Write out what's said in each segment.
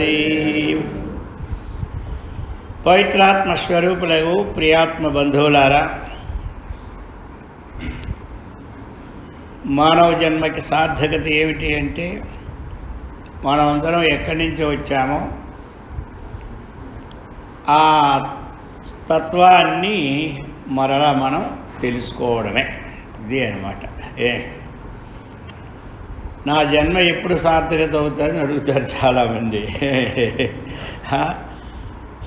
భవతి. పవిత్రాత్మ స్వరూపులకు ప్రియాత్మ బంధువులారా, మానవ జన్మకి సార్థకత ఏమిటి అంటే, మనమందరం ఎక్కడి నుంచి వచ్చామో ఆ తత్వాన్ని మరలా మనం తెలుసుకోవడమే. ఇది అన్నమాట. నా జన్మ ఎప్పుడు సార్థకత అవుతుందని అడుగుతారు చాలామంది.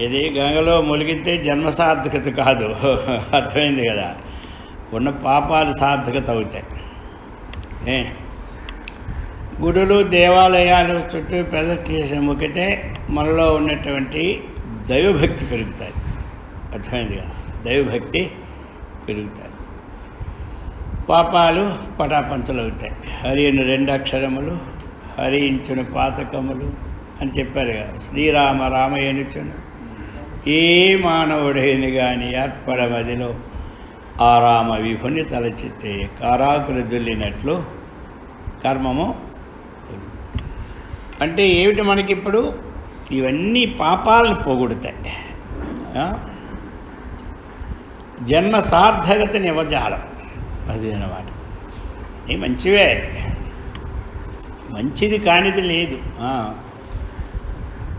ఇది గంగలో ములిగితే జన్మ సార్థకత కాదు, అర్థమైంది కదా. ఉన్న పాపాలు సార్థకత అవుతాయి. గుడులు దేవాలయాలు చుట్టూ ప్రదక్షిణ మొక్కితే మనలో ఉన్నటువంటి దైవభక్తి పెరుగుతుంది. అర్థమైంది కదా, దైవభక్తి పెరుగుతుంది. పాపాలు పటాపంచలు అవుతాయి. హరిని 2 అక్షరములు, హరించును పాతకములు అని చెప్పారు కదా. శ్రీరామ రామయ్యనుచును ఏ మానవుడైన కానీ అర్పణమదిలో ఆ రామ విభుని తలచితే కారాకులు దుల్లినట్లు కర్మము. అంటే ఏమిటి, మనకిప్పుడు ఇవన్నీ పాపాలను పోగొడతాయి. జన్మ సార్థకతని ఇవ్వజాలం. అది అన్నమాట. ఇవి మంచివే, మంచిది కానిది లేదు.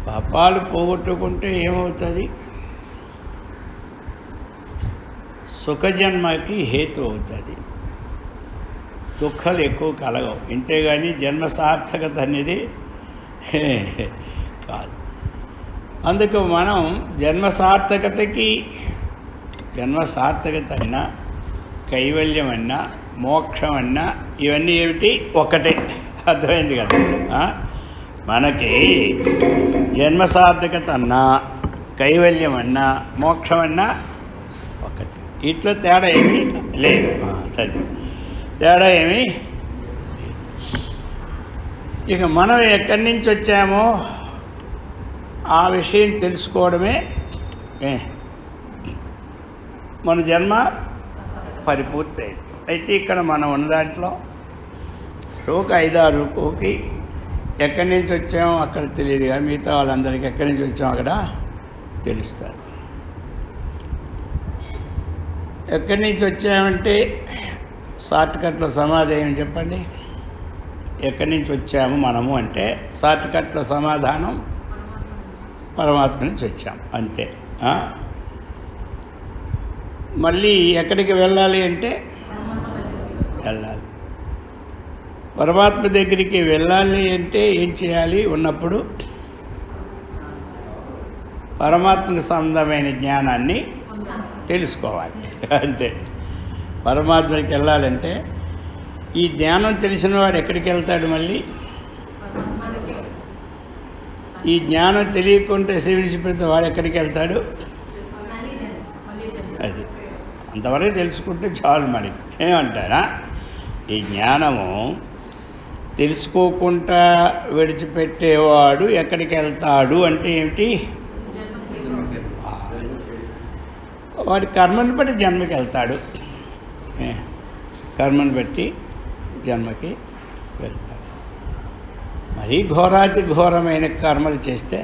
పాపాలు పోగొట్టుకుంటే ఏమవుతుంది, సుఖజన్మకి హేతు అవుతుంది, దుఃఖాలు ఎక్కువ కలగవు. ఇంతేగాని జన్మ సార్థకత అనేది కాదు. అందుకు మనం జన్మ సార్థకత అన్నా, కైవల్యం అన్నా, మోక్షం అన్నా ఇవన్నీ ఏమిటి, ఒకటే. అర్థమైంది కదా. మనకి జన్మ సార్థకత అన్నా, కైవల్యం అన్నా, మోక్షం అన్నా ఒకటి. ఇట్లా తేడా ఏమీ లేదు. సరే, తేడా ఏమీ. ఇక మనం ఎక్కడి నుంచి వచ్చామో ఆ విషయం తెలుసుకోవడమే మన జన్మ పరిపూర్తి అయింది. అయితే ఇక్కడ మనం ఉన్న దాంట్లో ఒక 5-6 ఎక్కడి నుంచి వచ్చామో అక్కడ తెలియదు, కానీ మిగతా వాళ్ళందరికీ ఎక్కడి నుంచి వచ్చామో అక్కడ తెలుస్తారు. ఎక్కడి నుంచి వచ్చామంటే షార్ట్కట్లో సమాధానం చెప్పండి. ఎక్కడి నుంచి వచ్చాము మనము అంటే షార్ట్కట్లో సమాధానం పరమాత్మ నుంచి వచ్చాము, అంతే. మళ్ళీ ఎక్కడికి వెళ్ళాలి అంటే వెళ్ళాలి, పరమాత్మ దగ్గరికి వెళ్ళాలి అంటే ఏం చేయాలి, ఉన్నప్పుడు పరమాత్మకు సంబంధమైన జ్ఞానాన్ని తెలుసుకోవాలి, అంతే. పరమాత్మకి వెళ్ళాలంటే ఈ జ్ఞానం తెలిసిన వాడు ఎక్కడికి వెళ్తాడు, మళ్ళీ ఈ జ్ఞానం తెలియకుంటే విడిచిపెడితే వాడు ఎక్కడికి వెళ్తాడు. అది అంతవరకు తెలుసుకుంటే చాలు మనకి. ఏమంటారా, ఈ జ్ఞానము తెలుసుకోకుండా విడిచిపెట్టేవాడు ఎక్కడికి వెళ్తాడు అంటే ఏమిటి, వాడి కర్మను బట్టి జన్మకి వెళ్తాడు. కర్మను బట్టి జన్మకి వెళ్తాడు. మరీ ఘోరాతి ఘోరమైన కర్మలు చేస్తే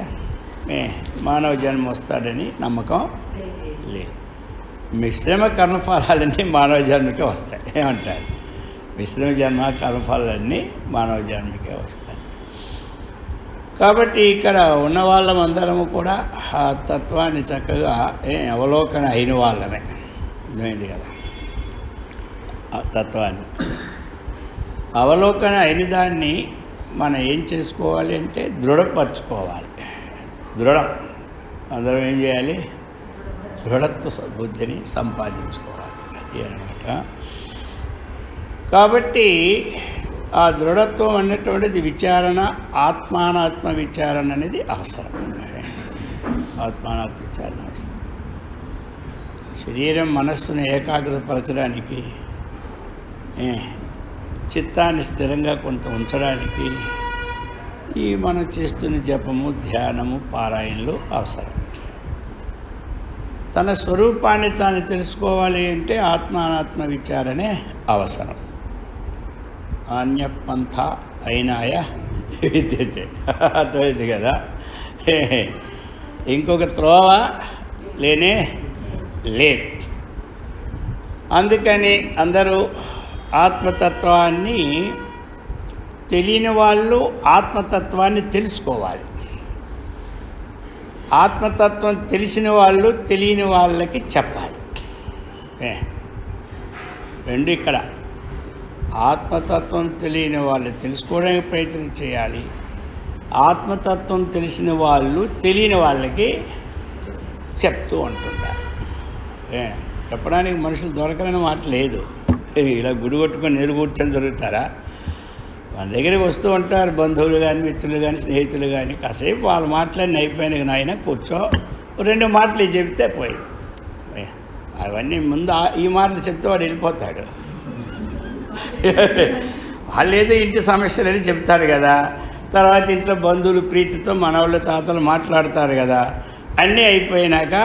మానవ జన్మ వస్తాడని నమ్మకం లేదు. మిశ్రమ కర్మఫలాలన్నీ మానవ జన్మకే వస్తాయి. ఏమంటారు, మిశ్రమ జన్మ కర్మఫలాలన్నీ మానవ జన్మకే వస్తాయి. కాబట్టి ఇక్కడ ఉన్న వాళ్ళమందరము కూడా ఆ తత్వాన్ని చక్కగా అవలోకన అయిన వాళ్ళమే. అర్థమైంది కదా. ఆ తత్వాన్ని అవలోకన అయిన దాన్ని మనం ఏం చేసుకోవాలి అంటే దృఢపరచుకోవాలి. అందరం ఏం చేయాలి, దృఢత్వ బుద్ధిని సంపాదించుకోవాలి. అది అన్నమాట. కాబట్టి ఆ దృఢత్వం అన్నటువంటిది విచారణ, ఆత్మానాత్మ విచారణ అనేది అవసరం. ఆత్మానాత్మ విచారణ అవసరం. శరీరం మనస్సును ఏకాగ్రతపరచడానికి, చిత్తాన్ని స్థిరంగా కొంత ఉంచడానికి ఈ మనం చేస్తున్న జపము, ధ్యానము, పారాయణలు అవసరం. తన స్వరూపాన్ని తాను తెలుసుకోవాలి అంటే ఆత్మానాత్మ విచారణే అవసరం. అన్యపంథ అయినాయ విద్యతే. అర్థమైంది కదా. ఇంకొక త్రోవ లేనే లేదు. అందుకని అందరూ ఆత్మతత్వాన్ని తెలియని వాళ్ళు ఆత్మతత్వాన్ని తెలుసుకోవాలి. ఆత్మతత్వం తెలిసిన వాళ్ళు తెలియని వాళ్ళకి చెప్పాలి. రెండు ఇక్కడ ఆత్మతత్వం తెలియని వాళ్ళు తెలుసుకోవడానికి ప్రయత్నం చేయాలి. ఆత్మతత్వం తెలిసిన వాళ్ళు తెలియని వాళ్ళకి చెప్తూ ఉంటుంటారు. చెప్పడానికి మనుషులు దొరకని మాట లేదు. ఇలా గుడి కొట్టుకొని నీరు కూర్చొని దొరుకుతారా? మన దగ్గరికి వస్తూ ఉంటారు బంధువులు కానీ, మిత్రులు కానీ, స్నేహితులు కానీ. కాసేపు వాళ్ళు మాట్లాడిన అయిపోయినాక నాయన కూర్చో, 2 మాటలు చెప్తే పోయి అవన్నీ ముందు ఈ మాటలు చెప్తే వాడు వెళ్ళిపోతాడు. వాళ్ళు ఏదో ఇంటి సమస్యలని చెప్తారు కదా, తర్వాత ఇంట్లో బంధువులు ప్రీతితో మనవాళ్ళు తాతలు మాట్లాడతారు కదా. అన్నీ అయిపోయినాక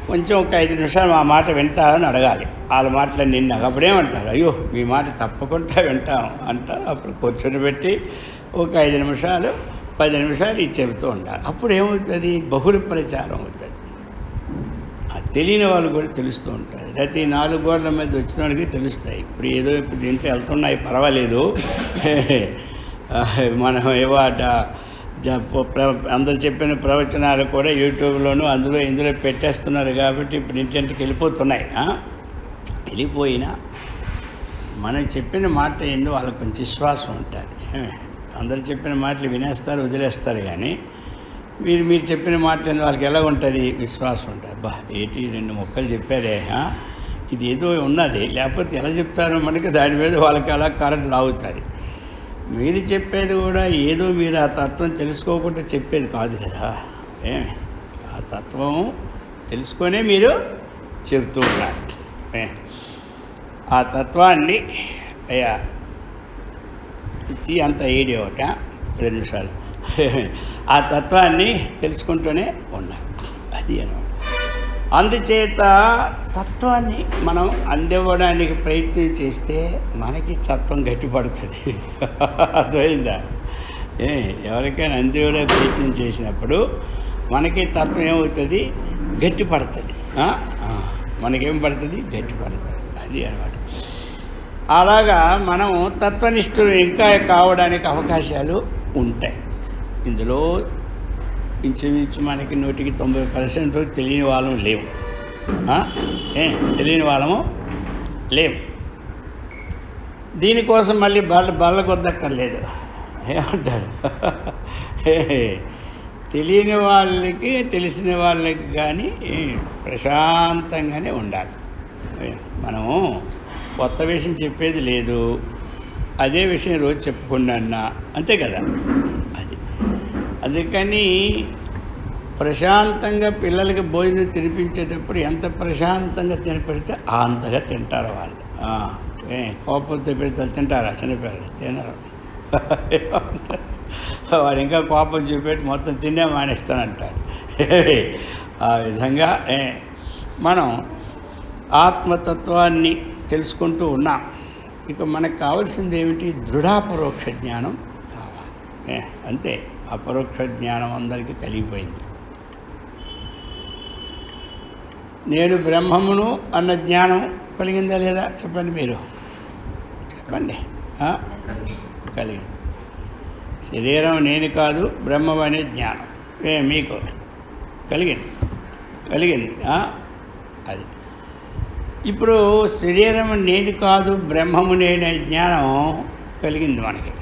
కొంచెం ఒక 5 నిమిషాలు మా మాట వింటారని అడగాలి. వాళ్ళ మాటలు నిన్న అప్పుడేమంటారు, అయ్యో మీ మాట తప్పకుండా వింటాం అంటారు. అప్పుడు కూర్చొని పెట్టి ఒక 5 నిమిషాలు 10 నిమిషాలు ఇది చెబుతూ ఉండాలి. అప్పుడు ఏమవుతుంది, బహుళ ప్రచారం అవుతుంది. తెలియని వాళ్ళు కూడా తెలుస్తూ ఉంటారు. ప్రతి 4 గోడల మీద వచ్చిన వాళ్ళకి తెలుస్తాయి. ఇప్పుడు ఇంట్లో వెళ్తున్నాయి పర్వాలేదు, మనం ఏవో అందరు చెప్పిన ప్రవచనాలు కూడా యూట్యూబ్లోనూ ఇందులో పెట్టేస్తున్నారు కాబట్టి ఇప్పుడు ఇంటింటికి వెళ్ళిపోతున్నాయి. వెళ్ళిపోయినా మనం చెప్పిన మాట ఏందో వాళ్ళకి కొంచెం విశ్వాసం ఉంటుంది. అందరు చెప్పిన మాటలు వినేస్తారు, వదిలేస్తారు. కానీ మీరు చెప్పిన మాట ఏందో వాళ్ళకి ఎలా ఉంటుంది, విశ్వాసం ఉంటుంది. బా ఏంటి 2 ముక్కలు చెప్పారే, ఇది ఏదో ఉన్నది, లేకపోతే ఎలా చెప్తారో మనకి దాని మీద వాళ్ళకి అలా కరెంట్ లాగుతుంది. మీరు చెప్పేది కూడా ఏదో మీరు ఆ తత్వం తెలుసుకోకుండా చెప్పేది కాదు కదా. ఆ తత్వం తెలుసుకొనే మీరు చెబుతూ ఉన్నారు. ఆ తత్వాన్ని అయ్యా అంత ఏడి ఒకట 2 నిమిషాలు ఆ తత్వాన్ని తెలుసుకుంటూనే ఉన్నారు. అది అనమాట. అందుచేత తత్వాన్ని మనం అందివ్వడానికి ప్రయత్నం చేస్తే మనకి తత్వం గట్టిపడుతుంది. అర్థమైందా? ఎవరికైనా అందివ్వడానికి ప్రయత్నం చేసినప్పుడు మనకి తత్వం ఏమవుతుంది, గట్టిపడుతుంది. మనకేం పడుతుంది, గట్టిపడుతుంది. అది అనమాట. అలాగా మనం తత్వనిష్ఠులు ఇంకా కావడానికి అవకాశాలు ఉంటాయి. ఇందులో ఇంచుమించు మనకి 100% తెలియని వాళ్ళము లేవు. తెలియని వాళ్ళము లేవు. దీనికోసం మళ్ళీ బల్ల కొద్దక్కర్లేదు. ఏమంటారు, తెలియని వాళ్ళకి తెలిసిన వాళ్ళకి కానీ ప్రశాంతంగానే ఉండాలి. మనము కొత్త విషయం చెప్పేది లేదు, అదే విషయం రోజు చెప్పుకున్నా అంతే కదా. అందుకని ప్రశాంతంగా పిల్లలకి భోజనం తినిపించేటప్పుడు ఎంత ప్రశాంతంగా తినపెడితే అంతగా తింటారు వాళ్ళు. కోపంతో పెడితే తింటారా? చిన్నపిల్లలు తినరు. వాడు ఇంకా కోపం చూపెట్టి మొత్తం తినే మానేస్తానంటాడు. ఆ విధంగా మనం ఆత్మతత్వాన్ని తెలుసుకుంటూ ఉన్నాం. ఇక మనకు కావాల్సింది ఏమిటి, దృఢాపరోక్ష జ్ఞానం కావాలి. అంతే. అపరోక్ష జ్ఞానం అందరికీ కలిగిపోయింది. నేను బ్రహ్మమును అన్న జ్ఞానం కలిగిందా లేదా చెప్పండి, మీరు చెప్పండి. కలిగింది. శరీరం నేను కాదు బ్రహ్మం అనే జ్ఞానం మీకు కలిగింది. అది ఇప్పుడు శరీరం నేను కాదు బ్రహ్మము నేనే జ్ఞానం కలిగింది మనకి.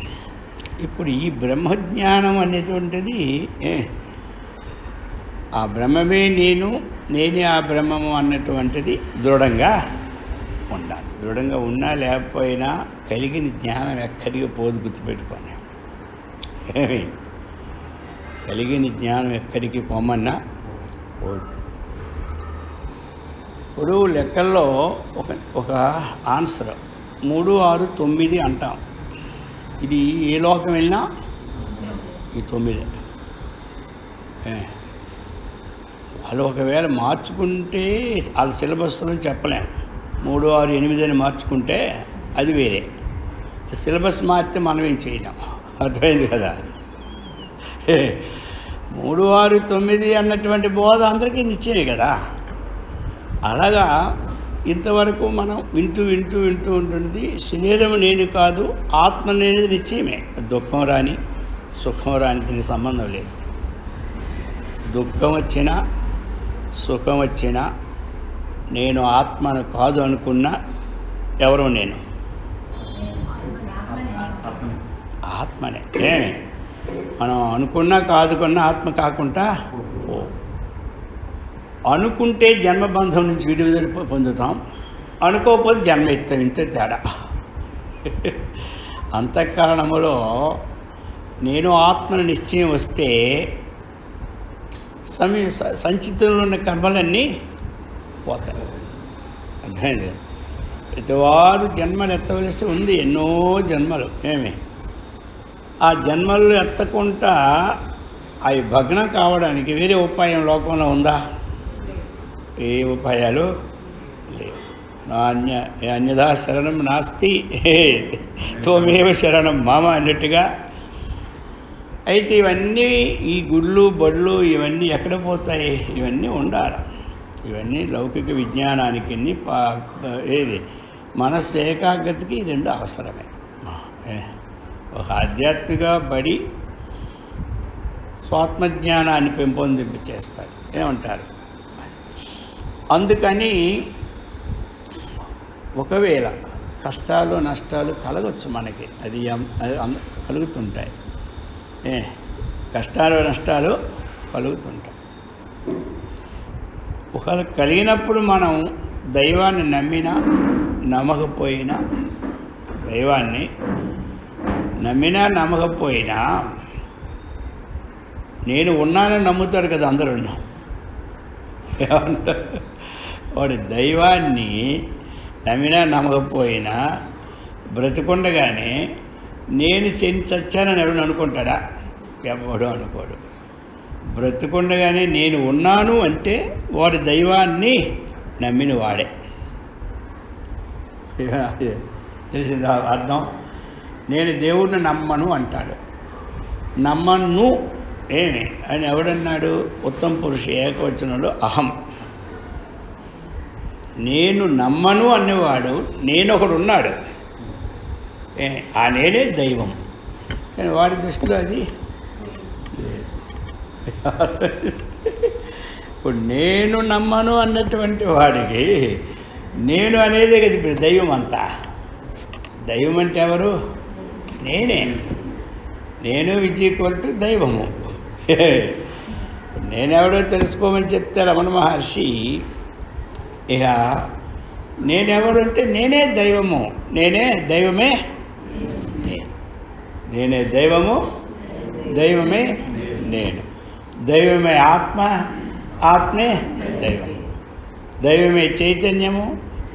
ఇప్పుడు ఈ బ్రహ్మజ్ఞానం అనేటువంటిది ఆ బ్రహ్మమే నేనే ఆ బ్రహ్మము అన్నటువంటిది దృఢంగా ఉండాలి. దృఢంగా ఉన్నా లేకపోయినా కలిగిన జ్ఞానం ఎక్కడికి పోదు, గుర్తుపెట్టుకోండి. కలిగిన జ్ఞానం ఎక్కడికి పోమన్నా పోదు. ఇప్పుడు లెక్కల్లో ఒక ఆన్సర్ 3, 6, 9 అంటాం. ఇది ఏ లోకం వెళ్ళినా ఈ 9. వాళ్ళు ఒకవేళ మార్చుకుంటే వాళ్ళ సిలబస్లో చెప్పలేం. 3, 6, 8 అని మార్చుకుంటే అది వేరే. సిలబస్ మారితే మనం ఏం చేయలేం. అర్థమైంది కదా. 3, 6, 9 అన్నటువంటి బోధ అందరికీ నిశ్చయమే కదా. అలాగా ఇంతవరకు మనం వింటూ ఉంటుంది. శరీరం నేను కాదు, ఆత్మ అనేది నిశ్చయమే. దుఃఖం రాని సుఖం రాని దీనికి సంబంధం లేదు. దుఃఖం వచ్చినా సుఖం వచ్చినా నేను ఆత్మను కాదు అనుకున్నా ఎవరు నేను? ఆత్మనే. మనం అనుకున్నా కాదుకున్నా ఆత్మ కాకుండా అనుకుంటే జన్మబంధం నుంచి విడుదల పొందుతాం, అనుకోకపోతే జన్మ ఎత్తాం. ఇంతే తేడా. అంతఃకరణములో నేను ఆత్మను నిశ్చయం వస్తే సంచితంలో ఉన్న కర్మలన్నీ పోతాయి. అర్థమైంది. ప్రతివారు జన్మలు ఎత్తవలసి ఉంది, ఎన్నో జన్మలు. ఆ జన్మలు ఎత్తకుండా అవి భగ్నం కావడానికి వేరే ఉపాయం లోకంలో ఉందా? ఏ ఉపాయాలు లేవు. అన్యథా శరణం నాస్తి త్వమేవ శరణం మామ అన్నట్టుగా. అయితే ఇవన్నీ ఈ గుళ్ళు బళ్ళు ఇవన్నీ ఎక్కడ పోతాయి? ఇవన్నీ ఉండాలి. ఇవన్నీ లౌకిక విజ్ఞానానికి ఏది మనస్సు ఏకాగ్రతకి ఈ రెండు అవసరమే. ఒక ఆధ్యాత్మిక బడి స్వాత్మజ్ఞానాన్ని పెంపొందింపు చేస్తాయి. ఏమంటారు? అందుకని ఒకవేళ కష్టాలు నష్టాలు కలగచ్చు మనకి, అది కలుగుతుంటాయి. కష్టాలు నష్టాలు కలుగుతుంటాయి. ఒకవేళ కలిగినప్పుడు మనం దైవాన్ని నమ్మినా నమ్మకపోయినా, దైవాన్ని నమ్మినా నమ్మకపోయినా నేను ఉన్నానని నమ్ముతాడు కదా అందరూ. ఏమంటారు? వాడు దైవాన్ని నమ్మినా నమ్మకపోయినా బ్రతికుండగానే నేను చచ్చానని ఎవడు అనుకుంటాడా? ఎవడు అనుకోడు. బ్రతికుండగానే నేను ఉన్నాను అంటే వాడు దైవాన్ని నమ్మిన వాడే. తెలిసిందా అర్థం? నేను దేవుణ్ణి నమ్మను అంటాడు. నమ్మను అని ఎవడన్నాడు? ఉత్తమ పురుష ఏకవచనంలో అహం. నేను నమ్మను అనేవాడు నేనొకడు ఉన్నాడు, ఆ నేనే దైవం. కానీ వాడి దృష్టిలో అది ఇప్పుడు నేను నమ్మను అన్నటువంటి వాడికి నేను అనేదే కదా ఇప్పుడు దైవం అంతా. దైవం అంటే ఎవరు? నేనే. నేను విజయకొల్టు దైవము. నేనెవడో తెలుసుకోమని చెప్తే రమణ మహర్షి, ఇక నేనెవడంటే నేనే దైవము, నేనే దైవమే, నేనే దైవము, దైవమే నేను. దైవమే ఆత్మ, ఆత్మే దైవం. దైవమే చైతన్యము,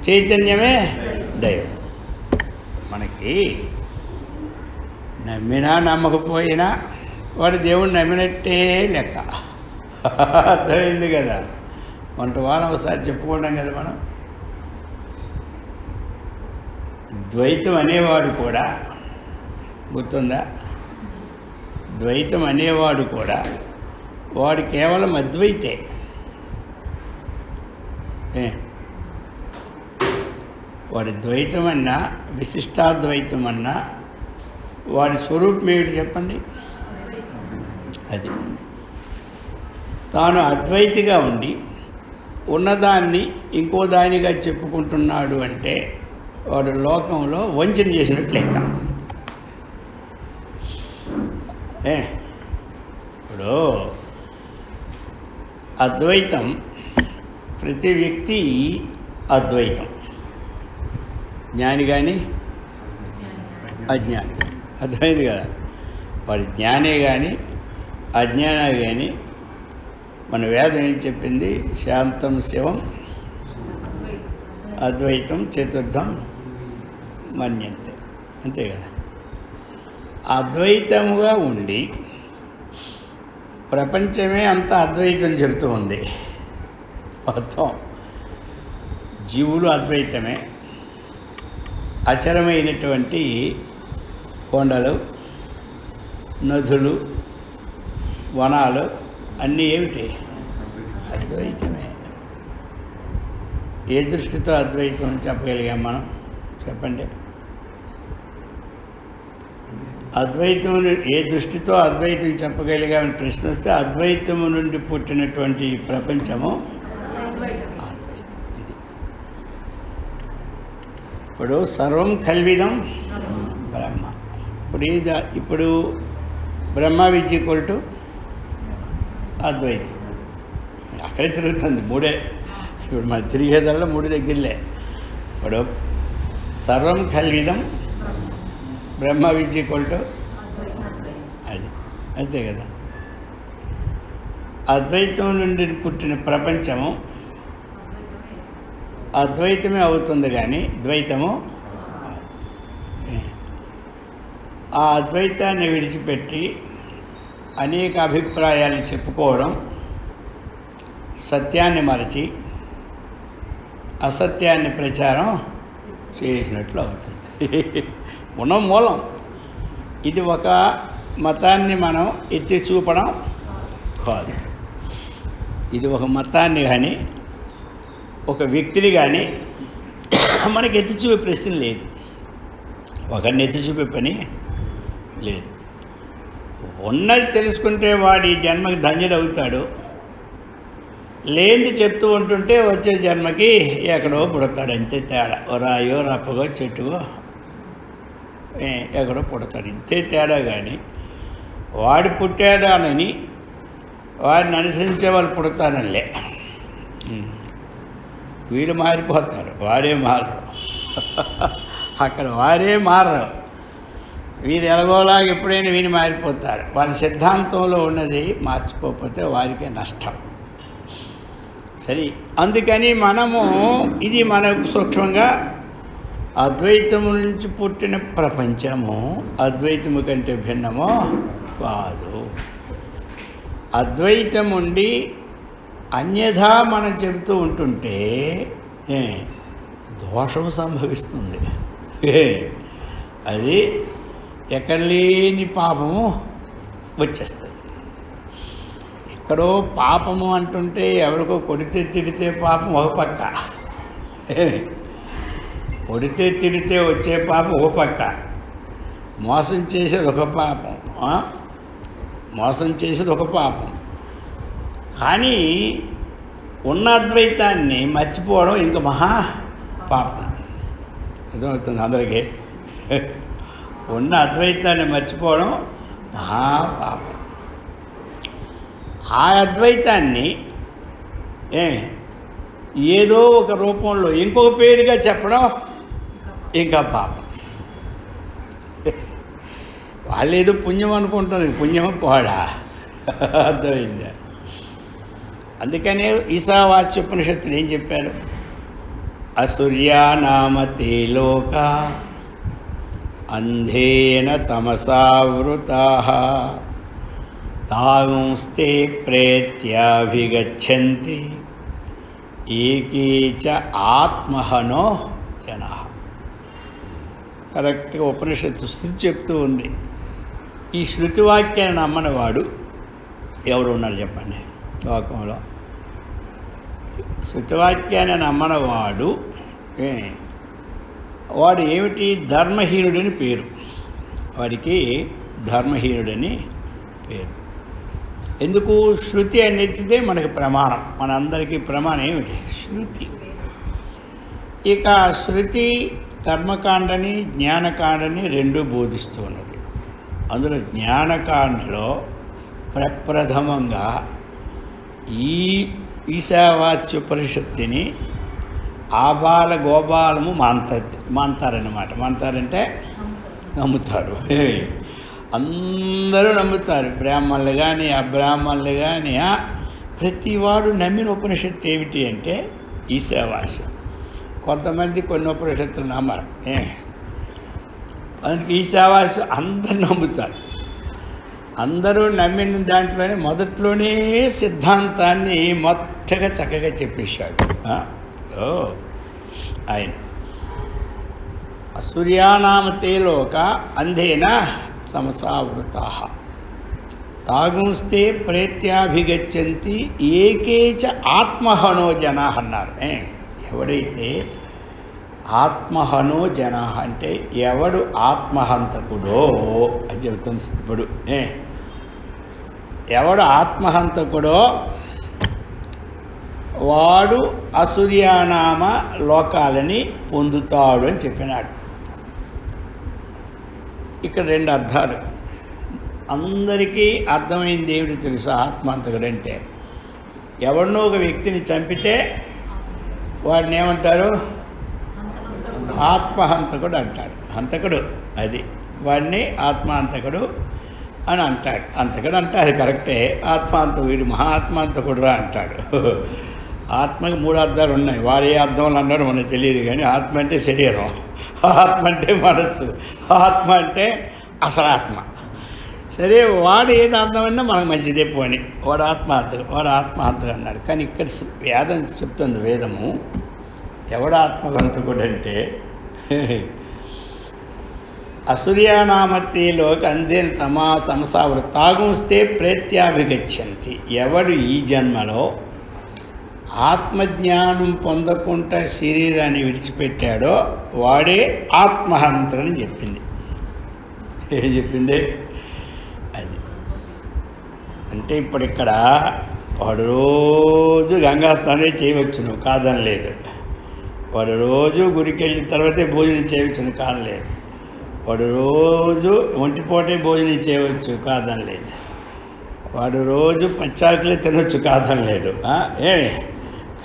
చైతన్యమే దైవం. మనకి నమ్మినా నమ్మకపోయినా వాడు దేవుడు నమ్మినట్టే లెక్క. అర్థమైంది కదా? వారం ఒకసారి చెప్పుకుంటాం కదా మనం. ద్వైతం అనేవాడు కూడా, గుర్తుందా? ద్వైతం అనేవాడు కూడా వాడు కేవలం అద్వైతే. వాడి ద్వైతం అన్నా విశిష్టాద్వైతం అన్నా వాడి స్వరూపం ఏమిటి చెప్పండి? అది తాను అద్వైతిగా ఉండి ఉన్నదాన్ని ఇంకో దానిగా చెప్పుకుంటున్నాడు అంటే వాడు లోకంలో వంచన చేసినట్లు లెక్క. ఇప్పుడు అద్వైతం, ప్రతి వ్యక్తి అద్వైతం, జ్ఞాని కానీ అజ్ఞాని. అర్థమైంది కదా? వాడి జ్ఞానే కానీ అజ్ఞానే కానీ మన వేదం ఏం చెప్పింది? శాంతం శివం అద్వైతం చతుర్థం మన్యంతే. అంతే కదా? అద్వైతముగా ఉండి ప్రపంచమే అంత అద్వైతం చెబుతూ ఉంది. మొత్తం జీవులు అద్వైతమే. అచరమైనటువంటి కొండలు, నదులు, వనాలు అన్నీ ఏమిటి? అద్వైతమే. ఏ దృష్టితో అద్వైతం చెప్పగలిగాం మనం? చెప్పండి. అద్వైతం ఏ దృష్టితో అద్వైతం చెప్పగలిగామని ప్రశ్న వస్తే, అద్వైతము నుండి పుట్టినటువంటి ఈ ప్రపంచము అద్వైతం. ఇది ఇప్పుడు సర్వం కల్విదం బ్రహ్మ. ఇప్పుడు బ్రహ్మ విద్య కొల్టు అద్వైతం. అక్కడే తిరుగుతుంది మూడే. ఇప్పుడు మన తిరిగేదల్లా మూడు దగ్గరలే. ఇప్పుడు సర్వం కల్విదం బ్రహ్మ విద్య కొల్టు అది అంతే కదా. అద్వైతం నుండి పుట్టిన ప్రపంచము అద్వైతమే అవుతుంది, కానీ ద్వైతము ఆ అద్వైతాన్ని విడిచిపెట్టి అనేక అభిప్రాయాలను చెప్పుకోవడం, సత్యాన్ని మరచి అసత్యాన్ని ప్రచారం చేసినట్లు అవుతుంది. మూలం. ఇది ఒక మతాన్ని మనం ఎత్తి చూపడం కాదు. ఇది ఒక మతాన్ని కానీ ఒక వ్యక్తిని కానీ మనకి ఎత్తి చూపే ప్రశ్న లేదు. ఒకరిని ఎత్తి చూపే పని లేదు. ఉన్నది తెలుసుకుంటే వాడి జన్మకి ధన్యుడవుతాడు. లేనిది చెప్తూ ఉంటుంటే వచ్చే జన్మకి ఎక్కడో పుడతాడు. అంతే తేడా. ఓ రాయో రప్పగో చెట్టుగో ఎక్కడో పుడతాడు. ఇంతే తేడా. కానీ వాడు పుట్టాడానని వాడిని అనుసరించే వాళ్ళు పుడతానలే. వీళ్ళు మారిపోతారు, వాడే మారరు. అక్కడ వారే మారరు. వీరు ఎలాగోలాగా ఎప్పుడైనా వీరు మారిపోతారు. వాళ్ళ సిద్ధాంతంలో ఉన్నది మార్చుకోకపోతే వారికే నష్టం. సరే, అందుకని మనము ఇది మనకు సూక్ష్మంగా అద్వైతము నుంచి పుట్టిన ప్రపంచము అద్వైతము కంటే భిన్నమో కాదు. అద్వైతం ఉండి అన్యథా మనం చెబుతూ ఉంటుంటే దోషము సంభవిస్తుంది. అది ఎక్కడ లేని పాపము వచ్చేస్తుంది. ఎక్కడో పాపము అంటుంటే ఎవరికో కొడితే తిడితే పాపం ఒక పక్క, కొడితే తిడితే వచ్చే పాపం ఒక పక్క, మోసం చేసేది ఒక పాపం, మోసం చేసేది ఒక పాపం. కానీ ఉన్న అద్వైతాన్ని మర్చిపోవడం ఇంక మహా పాపం. అర్థమవుతుంది అందరికీ? ఉన్న అద్వైతాన్ని మర్చిపోవడం మహాపాపం. ఆ అద్వైతాన్ని ఏదో ఒక రూపంలో ఇంకొక పేరుగా చెప్పడం ఇంకా పాపం. వాళ్ళు ఏదో పుణ్యం అనుకుంటారు, పుణ్యం పోడా. అర్థమైందా? అందుకనే ఈశావాస్యోపనిషత్తులు ఏం చెప్పారు? అసూర్యానామతే లోక అంధేన తమసావృతాః తాంస్తే ప్రేత్యాభిగచ్చంతి ఏకీచ ఆత్మహనో జనాః. కరెక్ట్గా ఉపనిషత్తు శృతి చెప్తూ ఉంది. ఈ శృతి వాక్యాన్ని నమ్మని వాడు ఎవరు ఉన్నారు చెప్పండి లోకంలో? శృతివాక్యాన్ని నమ్మని వాడు వాడు ఏమిటి? ధర్మహీనుడని పేరు. వాడికి ధర్మహీనుడని పేరు. ఎందుకు? శృతి అనేది మనకి ప్రమాణం. మనందరికీ ప్రమాణం ఏమిటి? శృతి. ఇక శృతి కర్మకాండని జ్ఞానకాండని రెండు బోధిస్తూ ఉన్నది. అందులో జ్ఞానకాండలో ప్రప్రథమంగా ఈ ఈశావాస్యోపనిషత్తుని ఆబాల గోపాలము మాంతారన్నమాట. మాంతారంటే నమ్ముతారు. అందరూ నమ్ముతారు, బ్రాహ్మణులు కానీ అబ్రాహ్మణులు కానీ. ప్రతివాడు నమ్మిన ఉపనిషత్తు ఏమిటి అంటే ఈశావాస్యం. కొంతమంది కొన్ని ఉపనిషత్తులు నమ్మరు. అందుకే ఈశావాస్యం అందరూ నమ్ముతారు. అందరూ నమ్మిన దాంట్లోనే మొదట్లోనే సిద్ధాంతాన్ని మొత్తగా చక్కగా చెప్పేశాడు ఆయన. అసూర్యానామతే లోక అంధేన తమసావృతాః తాగుంస్తే ప్రేత్యాభిగచ్చంతి ఏకేచ ఆత్మహనో జనా అన్నారు. ఎవడైతే ఆత్మహనో జనా అంటే ఎవడు ఆత్మహంతకుడో అని చెబుతుంది ఇప్పుడు. ఎవడు ఆత్మహంతకుడో వాడు అసూర్యానామ లోకాలని పొందుతాడు అని చెప్పినాడు. ఇక్కడ రెండు అర్థాలు. అందరికీ అర్థమైంది ఏమిటి తెలుసు? ఆత్మహంతకుడు అంటే ఎవరినో ఒక వ్యక్తిని చంపితే వాడిని ఏమంటారు? ఆత్మహంతకుడు అంటాడు. హంతకుడు అది, వాడిని ఆత్మహంతకుడు అని అంటాడు. అంతకుడు అంటారు కరెక్టే. ఆత్మహంతకుడు మహాత్మాంతకుడు రా అంటాడు. ఆత్మకి మూడు అర్థాలు ఉన్నాయి. వాడు ఏ అర్థంలో అన్నారో మనకు తెలియదు, కానీ ఆత్మ అంటే శరీరం, ఆత్మ అంటే మనస్సు, ఆత్మ అంటే అసలు ఆత్మ. సరే, వాడు ఏది అర్థమైనా మనకు మంచిదే పోని. వాడు ఆత్మహంతకుడు అన్నాడు. కానీ ఇక్కడ వేదం చెప్తుంది, వేదము ఎవడు ఆత్మహంతకుడు అంటే అసూర్యానామత్తిలోకి అందేన తమసావరు తాగుస్తే ప్రేత్యాభిగచ్చంతి. ఎవడు ఈ జన్మలో ఆత్మజ్ఞానం పొందకుండా శరీరాన్ని విడిచిపెట్టాడో వాడే ఆత్మహంతుడని చెప్పింది. ఏం చెప్పింది? అది అంటే ఇప్పుడు ఇక్కడ వాడు రోజు గంగా స్నానం చేయవచ్చును కాదని లేదు, వాడు రోజు గుడికి వెళ్ళిన తర్వాతే భోజనం చేయవచ్చును కాదనలేదు, వాడు రోజు ఒంటిపూటే భోజనం చేయవచ్చు కాదని లేదు, వాడు రోజు పచ్చాకులే తినొచ్చు కాదని లేదు.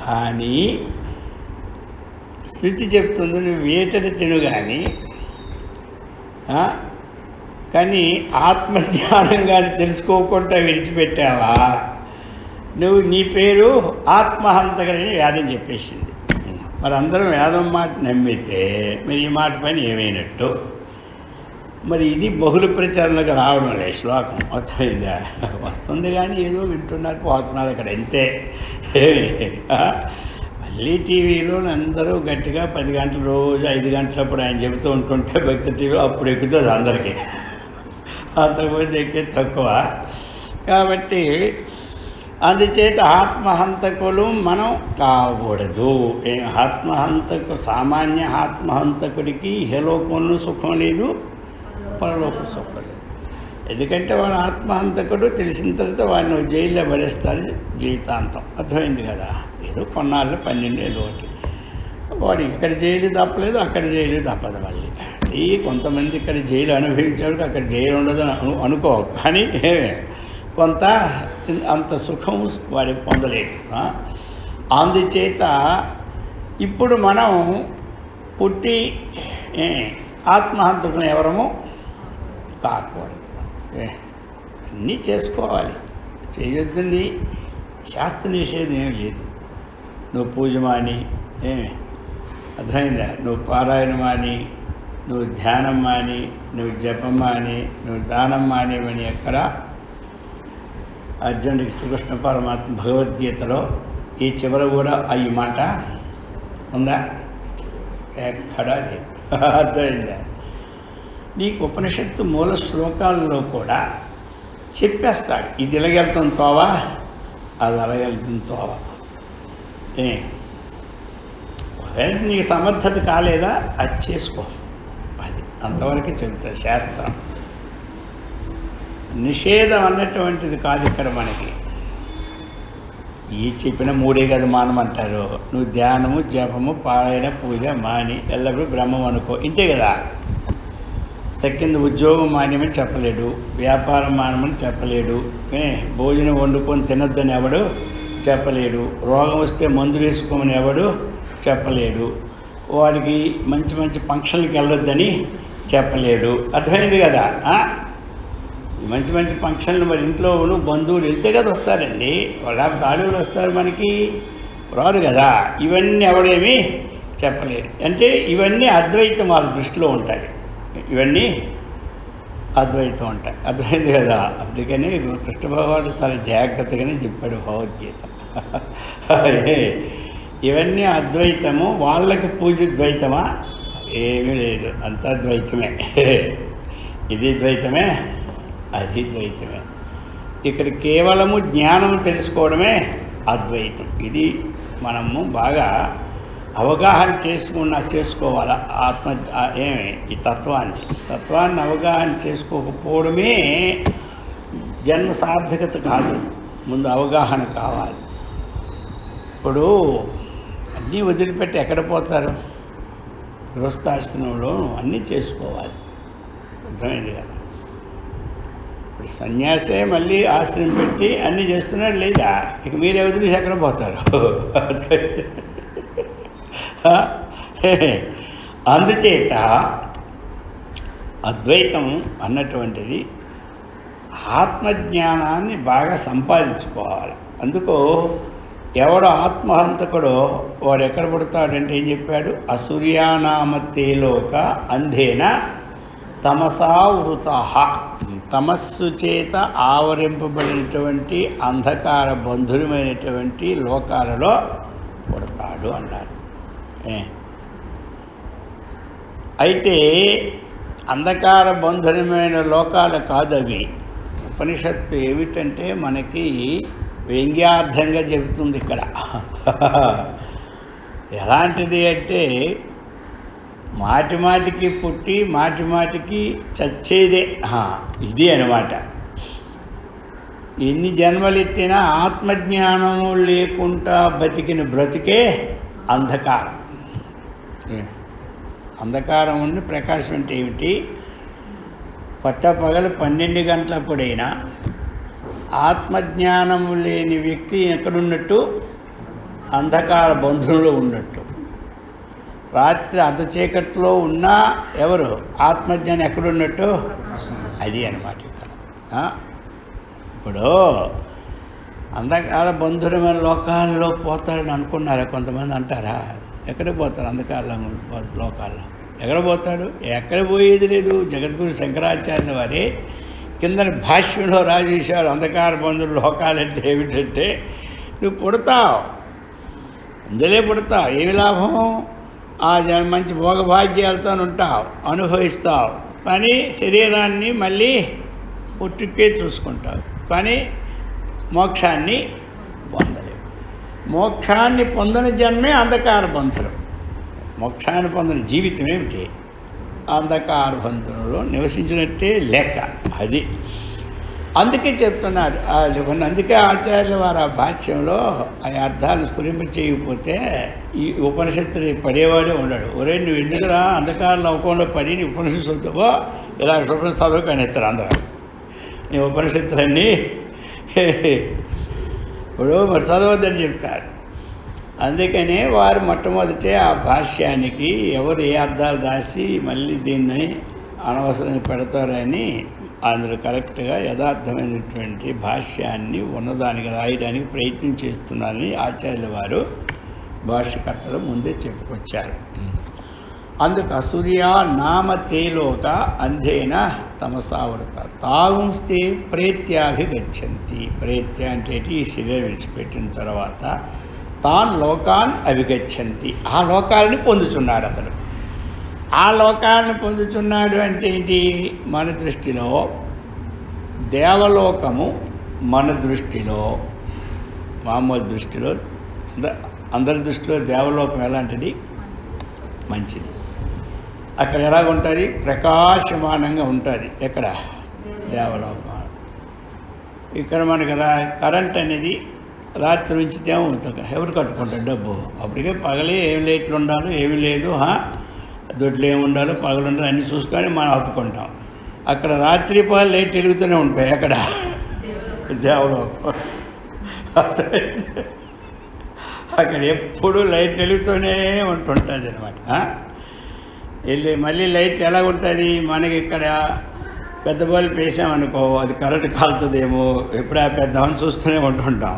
కానీ శృతి చెప్తుంది నువ్వు వేటని తిను కానీ ఆత్మజ్ఞానం కానీ తెలుసుకోకుండా విడిచిపెట్టావా నువ్వు, నీ పేరు ఆత్మహంతకుడని వేదం చెప్పేసింది. మరి అందరం వేదం మాట నమ్మితే మరి ఈ మాట పైన ఏమైనట్టు? మరి ఇది బహుళ ప్రచారంలోకి రావడం లేదు. శ్లోకం అవుతుందా? వస్తుంది కానీ ఏదో వింటున్నారు పోతున్నారు అక్కడ, అంతే. మళ్ళీ టీవీలో అందరూ గట్టిగా 10 గంటలు రోజు 5 గంటలప్పుడు ఆయన చెబుతూ ఉంటుంటే భక్తి టీవీ అప్పుడు ఎక్కుతుంది అందరికీ, అంతకుముందు ఎక్కే తక్కువ. కాబట్టి అందుచేత ఆత్మహంతకులు మనం కాకూడదు. సామాన్య ఆత్మహంతకుడికి ఇహలోకంలో సుఖం లేదు, పరలోక సుఖం లేదు. ఎందుకంటే వాడు ఆత్మహంతకుడు తెలిసిన తర్వాత వాడిని జైల్లో పడేస్తారు జీవితాంతం. అర్థమైంది కదా? ఏదో కొన్నాళ్ళు 12 ఏదో ఒకటి, వాడు ఇక్కడ జైలు తప్పలేదు, అక్కడ జైలు తప్పదు. మళ్ళీ ఈ కొంతమంది ఇక్కడ జైలు అనుభవించాడు, అక్కడ జైలు ఉండదు అనుకో, కానీ కొంత అంత సుఖం వాడికి పొందలేదు. అందుచేత ఇప్పుడు మనం పుట్టి ఆత్మహంతకుని ఎవరము కాకూడదు. అన్నీ చేసుకోవాలి, చేయొద్దని శాస్త్ర నిషేధం ఏమి లేదు. నువ్వు పూజ మాని, అర్థమైందా? నువ్వు పారాయణ మాని, నువ్వు ధ్యానం మాని, నువ్వు జపం మాని, నువ్వు దానం మానేమని ఎక్కడ అర్జునుడికి శ్రీకృష్ణ పరమాత్మ భగవద్గీతలో ఈ చివర కూడా ఈ మాట ఉందా? ఎక్కడా లేదు. అర్థమైందా? నీకు ఉపనిషత్తు మూల శ్లోకాల్లో కూడా చెప్పేస్తాడు, ఇది ఇలాగెళ్తుంది తోవా, అది అలాగెళ్తుంది తోవా. ఒకవేళ నీకు సమర్థత కాలేదా అది చేసుకో, అది అంతవరకు చెబుతాడు శాస్త్రం. నిషేధం అన్నటువంటిది కాదు ఇక్కడ మనకి. ఈ చెప్పిన 3 కదా మానమంటారు. నువ్వు ధ్యానము, జపము, పారాయణ, పూజ మాని ఎల్లప్పుడూ బ్రహ్మం అనుకో, ఇంతే కదా. తక్కింది ఉద్యోగం మానేమని చెప్పలేడు, వ్యాపారం మానమని చెప్పలేడు, భోజనం వండుకొని తినొద్దని ఎవడు చెప్పలేడు, రోగం వస్తే మందు వేసుకోమని ఎవడు చెప్పలేడు, వాడికి మంచి మంచి ఫంక్షన్లకు వెళ్ళొద్దని చెప్పలేడు. అర్థమైంది కదా? మంచి మంచి ఫంక్షన్లు మరి ఇంట్లో బంధువులు వెళ్తే కదా వస్తారండి, వాళ్ళ తాళువులు వస్తారు, మనకి రారు కదా. ఇవన్నీ ఎవడేమీ చెప్పలేడు. అంటే ఇవన్నీ అద్వైతం వాళ్ళ దృష్టిలో ఉంటాయి, ఇవన్నీ అద్వైతం ఉంటాయి. అర్థమైంది కదా? అందుకని కృష్ణ భగవానుడు చాలా జాగ్రత్తగానే చెప్పాడు భగవద్గీత. ఇవన్నీ అద్వైతము, వాళ్ళకి పూజ ద్వైతమా? ఏమీ లేదు, అంతా ద్వైతమే. ఇది ద్వైతమే, అది ద్వైతమే. ఇక్కడ కేవలము జ్ఞానం తెలుసుకోవడమే అద్వైతం. ఇది మనము బాగా అవగాహన చేసుకోవాలి. ఏమి ఈ తత్వాన్ని అవగాహన చేసుకోకపోవడమే జన్మ సార్థకత కాదు. ముందు అవగాహన కావాలి. ఇప్పుడు అన్నీ వదిలిపెట్టి ఎక్కడ పోతారు? గృహస్థాశ్రమంలో అన్నీ చేసుకోవాలి. అర్థమైంది కదా? ఇప్పుడు సన్యాసే మళ్ళీ ఆశ్రమం పెట్టి అన్నీ చేస్తున్నాడు లేదా? ఇక మీరే వదిలేసి ఎక్కడ పోతారు? అందుచేత అద్వైతం అన్నటువంటిది ఆత్మజ్ఞానాన్ని బాగా సంపాదించుకోవాలి. అందుకు ఎవడు ఆత్మహంతకుడో వాడు ఎక్కడ పుడతాడంటే ఏం చెప్పాడు? అసూర్యానామతేలోక అంధేన తమసావృత, తమస్సు చేత ఆవరింపబడినటువంటి అంధకార బంధురమైనటువంటి లోకాలలో పుడతాడు అన్నారు. అయితే అంధకార బంధురమైన లోకాలు కాదవి. ఉపనిషత్తు ఏమిటంటే మనకి వ్యంగ్యార్థంగా చెబుతుంది ఇక్కడ. ఎలాంటిది అంటే మాటిమాటికి పుట్టి మాటిమాటికి చచ్చేదే ఇది అనమాట. ఎన్ని జన్మలెత్తినా ఆత్మజ్ఞానము లేకుండా బతికిన బ్రతికే అంధకారం. అంధకారం ఉన్న ప్రకాశం అంటే ఏమిటి? పట్టపగలు 12 గంటలప్పుడైనా ఆత్మజ్ఞానము లేని వ్యక్తి ఎక్కడున్నట్టు? అంధకార బంధువులో ఉన్నట్టు. రాత్రి అర్ధచీకట్లో ఉన్నా ఎవరు? ఆత్మజ్ఞానం ఎక్కడున్నట్టు? అది అన్నమాట ఇక్కడ. ఇప్పుడు అంధకార బంధురమైన లోకాల్లో పోతారని అనుకున్నారా? కొంతమంది అంటారా? ఎక్కడికి పోతారు? అంధకార లోకాల్లో ఎక్కడ పోతాడు? ఎక్కడ పోయేది లేదు. జగద్గురు శంకరాచార్యుల వారే కింద భాష్యంలో రాజేశారు. అంధకార బంధువుల లోకాలంటే ఏమిటంటే నువ్వు పుడతావు, అందులో పుడతావు, ఏమి లాభం? మంచి భోగభాగ్యాలతో ఉంటావు, అనుభవిస్తావు, కానీ శరీరాన్ని మళ్ళీ పుట్టుకే చూసుకుంటావు, కానీ మోక్షాన్ని పొందలేవు. మోక్షాన్ని పొందని జన్మే అంధకార బంధులు. మోక్షాన్ని పొందని జీవితం ఏమిటి? అంధకార బంధువులో నివసించినట్టే లెక్క. అది అందుకే చెప్తున్నారు. అందుకే ఆచార్యుల వారు ఆ భాష్యంలో ఆ అర్థాలు స్ఫురింప చేయకపోతే ఈ ఉపనిషత్తులు పడేవాడే ఉన్నాడు. ఒరే నువ్వు ఎందుకురా అంధకార లోకంలో పడి నీ ఉపనిషత్తు చదువుతావో ఇలా శుభ్రం చదువు కనేస్తారు అందరూ. నీ ఉపనిషత్తులన్నీ ఇప్పుడు మరి చదవద్దని చెప్తారు. అందుకనే వారు మొట్టమొదటే ఆ భాష్యానికి ఎవరు ఏ అర్థాలు రాసి మళ్ళీ దీన్ని అనవసరంగా పెడతారని అందులో కరెక్ట్గా యథార్థమైనటువంటి భాష్యాన్ని ఉన్నదానికి రాయడానికి ప్రయత్నం చేస్తున్నారని ఆచార్యుల వారు భాష్యకర్తలు ముందే చెప్పుకొచ్చారు. అందుకు అసూర్య నామ తేలోక అంధేన తమసావృత తాగుంస్తే ప్రేత్యాభిగచ్చంతి. ప్రేత్య అంటే ఈ శరీరం విడిచిపెట్టిన తర్వాత తాన్ లోకాన్ అభిగచ్చంతి. ఆ లోకాలని పొందుతున్నాడు అతడు. ఆ లోకాలను పొందుతున్నాడు అంటే ఏంటి? మన దృష్టిలో దేవలోకము, మన దృష్టిలో మామూలు దృష్టిలో, అందరి దృష్టిలో దేవలోకం ఎలాంటిది? మంచిది. అక్కడ ఎలాగుంటుంది? ప్రకాశమానంగా ఉంటుంది. ఎక్కడ? దేవలోకం. ఇక్కడ మనకు కరెంట్ అనేది రాత్రి ఉంచితేమో ఎవరు కట్టుకుంటారు? డబ్బు. అప్పటికే పగలే ఏమి లైట్లు ఉండాలో ఏమి లేదు, దొడ్లు ఏమి ఉండాలో పగలు ఉండాలో అన్నీ చూసుకొని మనం ఆపుకుంటాం. అక్కడ రాత్రి పగలు లైట్ వెలుగుతూనే ఉంటాయి. అక్కడ దేవలోకం అక్కడ ఎప్పుడు లైట్ వెలుగుతూనే ఉంటుంటుంది అనమాట. మళ్ళీ లైట్ ఎలా ఉంటుంది? మనకి ఇక్కడ పెద్ద బల్బు వేసామనుకో అది కరెంట్ కాలుతుందేమో, ఎప్పుడు ఆ పెద్దవని చూస్తూనే ఉంటుంటాం.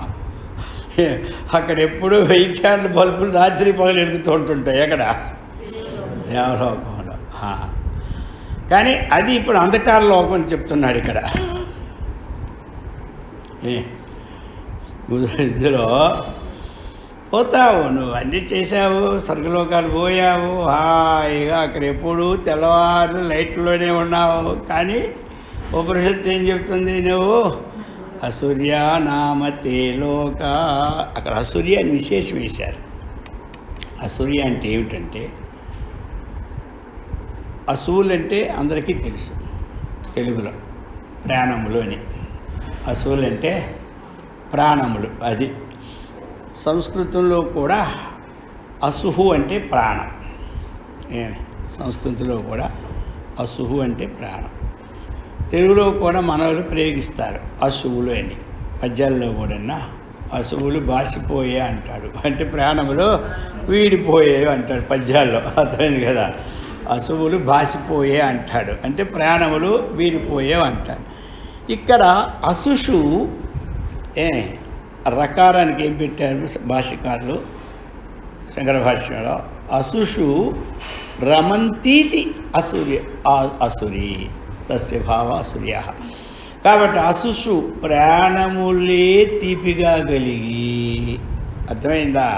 అక్కడ ఎప్పుడు 1000 క్యాండ్ల బల్బులు రాత్రి పగలు వెలుగుతూ ఉంటుంటాయి. ఎక్కడ? దేవలోకంలో. కానీ అది ఇప్పుడు అంధకార లోకం అని చెప్తున్నాడు ఇక్కడ. ఇందులో పోతావు, నువ్వు అన్నీ చేసావు, స్వర్గలోకాలు పోయావు, హాయిగా అక్కడ ఎప్పుడు తెల్లవారు లైట్లోనే ఉన్నావు. కానీ ఉపనిషత్తు ఏం చెప్తుంది? నువ్వు అసూర్య నామతే లోక. అక్కడ అసూర్య అని విశేషం వేశారు. అసూర్య అంటే ఏమిటంటే, అసూలు అంటే అందరికీ తెలుసు తెలుగులో ప్రాణములు అని. అసూలు అంటే ప్రాణములు. అది సంస్కృతంలో కూడా అసుహు అంటే ప్రాణం. సంస్కృతిలో కూడా అసుహు అంటే ప్రాణం. తెలుగులో కూడా మనవులు ప్రయోగిస్తారు అసువులు అని. పద్యాల్లో కూడా అసువులు బాసిపోయే అంటాడు, అంటే ప్రాణములు వీడిపోయే అంటాడు పద్యాల్లో. అర్థమైంది కదా. అసువులు బాసిపోయే అంటాడు, అంటే ప్రాణములు వీడిపోయే అంటాడు. ఇక్కడ అసుషు రకారానికి ఏం పెట్టారు భాష్యకారులు శంకర భాష్యంలో? అసుషు రమంతీతి అసురి తస్య భావ అసుర్య. కాబట్టి అసుషు ప్రాణములే తీపిగా కలిగి, అర్థమైందా,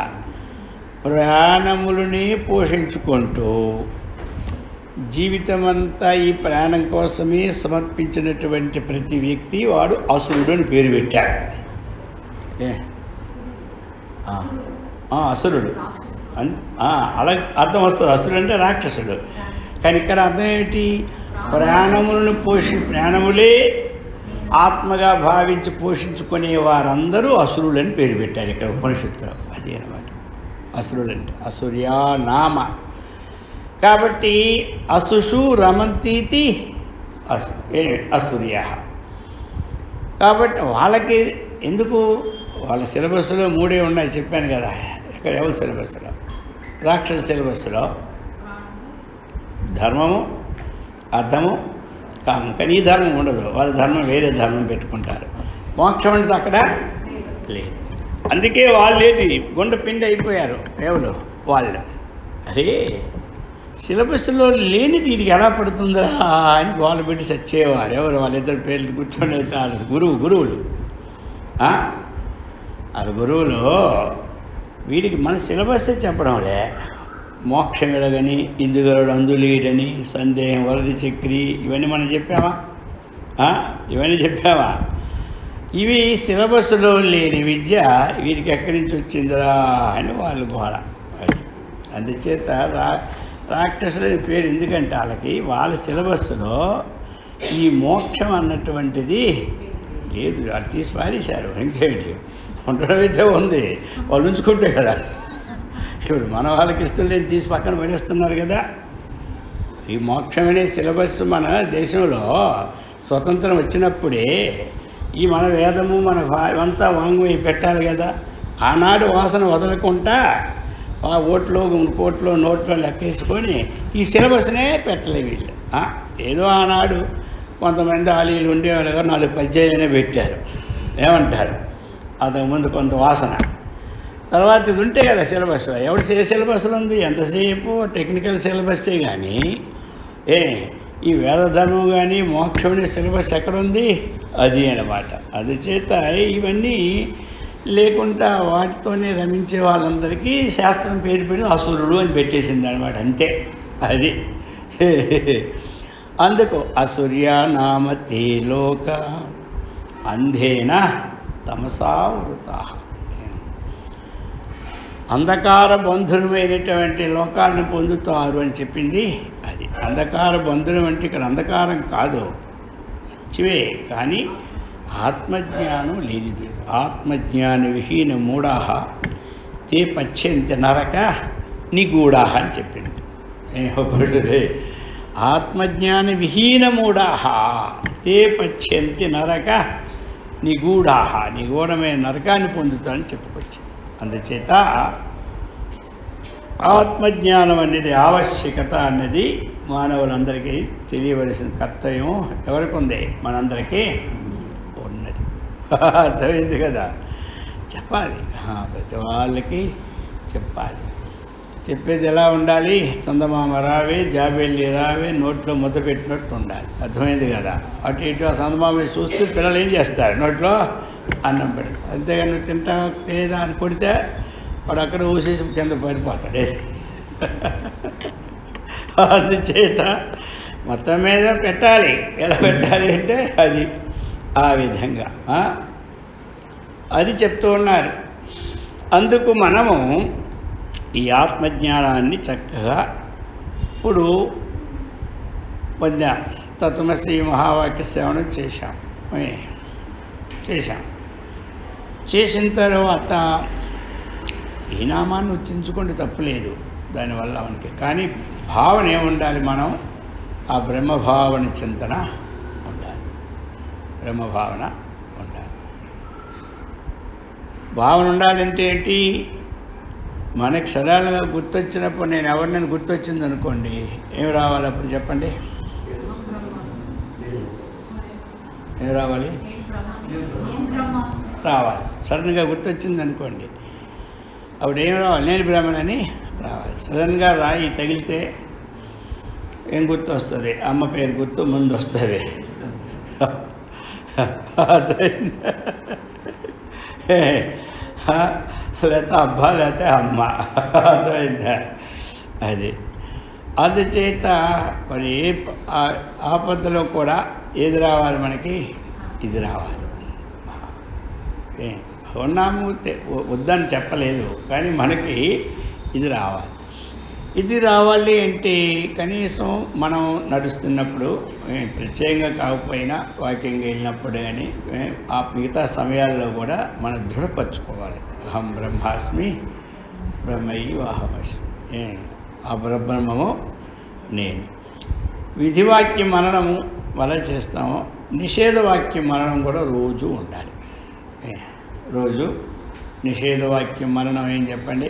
ప్రాణములని పోషించుకుంటూ జీవితమంతా ఈ ప్రాణం కోసమే సమర్పించినటువంటి ప్రతి వ్యక్తి వాడు అసురుడు అని పేరు పెట్టాడు. అసురుడు అలా అర్థం వస్తుంది. అసురుడు అంటే రాక్షసుడు. కానీ ఇక్కడ అర్థం ఏమిటి? ప్రాణములను ప్రాణములే ఆత్మగా భావించి పోషించుకునే వారందరూ అసురులని పేరు పెట్టారు ఇక్కడ ఉపనిషత్తులో. అది అనమాట అసురులు అంటే. అసుర్యా నామ. కాబట్టి అసుషు రమంతీతి అసుర్య. కాబట్టి వాళ్ళకి ఎందుకు, వాళ్ళ సిలబస్లో 3 ఉన్నాయి చెప్పాను కదా. ఇక్కడ ఎవరి సిలబస్లో? రాక్షస సిలబస్లో ధర్మము, అర్థము, కామం. కానీ ఈ ధర్మం ఉండదు. వాళ్ళ ధర్మం వేరే ధర్మం పెట్టుకుంటారు. మోక్షం అంటే అక్కడ లేదు. అందుకే వాళ్ళు ఏంటి గుండె పిండి అయిపోయారు ఎవరు వాళ్ళు. అరే సిలబస్లో లేనిది ఇది ఎలా పడుతుందా అని గోల పెట్టి చచ్చేవారు. ఎవరు? వాళ్ళిద్దరు పేర్లు కూర్చొని గురువులు. వాళ్ళ గురువులు వీడికి మన సిలబస్సే చెప్పడంలే. మోక్షం ఎడగని, ఇందుగరుడు అందులీడని, సందేహం వరది చక్రి, ఇవన్నీ మనం చెప్పామా? ఇవన్నీ చెప్పామా? ఇవి సిలబస్లో లేని విద్య వీరికి ఎక్కడి నుంచి వచ్చిందిరా అని వాళ్ళు గోల. అందుచేత రాక్షసులని పేరు ఎందుకంటే వాళ్ళ సిలబస్లో ఈ మోక్షం అన్నటువంటిది లేదు. వాళ్ళు తీసి పారేశారు. ఇంకేంటి ఉండడం అయితే ఉంది, వాళ్ళు ఉంచుకుంటే కదా. ఇప్పుడు మన వాళ్ళకి ఇష్టం లేదు, తీసి పక్కన పడేస్తున్నారు కదా. ఈ మోక్షం అనే సిలబస్ మన దేశంలో స్వతంత్రం వచ్చినప్పుడే ఈ మన వేదము మన అంతా వాంగ్మయం పెట్టాలి కదా. ఆనాడు వాసన వదలకుండా ఆ కోట్లో నోట్లో లెక్కేసుకొని ఈ సిలబస్నే పెట్టలే వీళ్ళు. ఏదో ఆనాడు కొంతమంది ఆలీలు ఉండేవాళ్ళు 4 పద్యాలనే పెట్టారు. ఏమంటారు? అంతకుముందు కొంత వాసన, తర్వాత ఇది ఉంటే కదా సిలబస్. ఎవరు ఏ సిలబస్లో ఉంది? ఎంతసేపు టెక్నికల్ సిలబస్సే కానీ ఈ వేదధర్మం కానీ మోక్షం అనే సిలబస్ ఎక్కడుంది? అది అన్నమాట. అందుచేత ఇవన్నీ లేకుండా వాటితోనే రమించే వాళ్ళందరికీ శాస్త్రం పేరు పెట్టి అసురుడు అని పెట్టేసింది అనమాట. అంతే. అది అందుకు అసూర్య నామతే లోక అంధేన తమసావృత. అంధకార బంధురమైనటువంటి లోకాలను పొందుతారు అని చెప్పింది అది. అంధకార బంధురం అంటే ఇక్కడ అంధకారం కాదు, మంచివే, కానీ ఆత్మజ్ఞానం లేనిది. ఆత్మజ్ఞాన విహీన మూఢాః తే పశ్యంతి నరక నిగూఢాః అని చెప్పింది. ఆత్మజ్ఞాన విహీన మూఢాః తే పశ్యంతి నరక నిగూఢాః. నిగూఢమైన నరకాన్ని పొందుతారని చెప్పుకొచ్చింది. అందుచేత ఆత్మజ్ఞానం అనేది ఆవశ్యకత అన్నది మానవులందరికీ తెలియవలసిన కర్తవ్యం ఎవరికి ఉంది? మనందరికీ ఉన్నది. అర్థమైంది కదా. చెప్పాలి, ప్రతి వాళ్ళకి చెప్పాలి. చెప్పేది ఎలా ఉండాలి? చందమామ రావే, జాబెల్లి రావే, నోట్లో ముద్ద పెట్టినట్టు ఉండాలి. అర్థమైంది కదా. అటు ఇటు ఆ చందమామ చూస్తూ పిల్లలు ఏం చేస్తారు? నోట్లో అన్నం పెడతారు. అంతేగాని నువ్వు తింటా లేదా అని కొడితే వాడు అక్కడ ఊసేసి కింద పడిపోతాడు. అందుచేత మొత్తం మీద పెట్టాలి. ఎలా పెట్టాలి అంటే అది ఆ విధంగా అది చెప్తూ ఉన్నారు. అందుకు మనము ఈ ఆత్మజ్ఞానాన్ని చక్కగా ఇప్పుడు పొందాం. తత్వమసి మహావాక్య శ్రవణం చేశాం. చేసిన తర్వాత ఈ నామాన్ని ఉచ్చరించుకుంటే తప్పులేదు, దానివల్ల మనకి. కానీ భావన ఏముండాలి? మనం ఆ బ్రహ్మభావన చింతన ఉండాలి. బ్రహ్మభావన ఉండాలి. భావన ఉండాలంటే ఏంటి? మనకి సరళంగా గుర్తొచ్చినప్పుడు నేను ఎవరినైనా గుర్తొచ్చింది అనుకోండి, ఏం రావాలి అప్పుడు చెప్పండి? ఏం రావాలి? సడన్గా గుర్తొచ్చింది అనుకోండి, అప్పుడు ఏం రావాలి? నేను బ్రాహ్మణని రావాలి. సడన్గా రాయి తగిలితే ఏం గుర్తు వస్తుంది? అమ్మ పేరు గుర్తు ముందు వస్తుంది. లేకపోతే అబ్బా లేకపోతే అమ్మ. అర్థమైందా? అది అందుచేత మరి ఆపదలో కూడా ఏది రావాలి మనకి? ఇది రావాలి. ఉన్నాము వద్దని చెప్పలేదు, కానీ మనకి ఇది రావాలి. ఇది రావాలి అంటే కనీసం మనం నడుస్తున్నప్పుడు, ప్రత్యేకంగా కాకపోయినా వాకింగ్ వెళ్ళినప్పుడు కానీ ఆ మిగతా సమయాల్లో కూడా మనం దృఢపరచుకోవాలి. అహం బ్రహ్మాస్మి బ్రహ్మైవాహమస్మి, ఆ బ్రహ్మము నేను. విధివాక్యం మననము వల్ల చేస్తాము. నిషేధవాక్యం మననం కూడా రోజు ఉండాలి. రోజు నిషేధవాక్యం మననం ఏం చెప్పండి?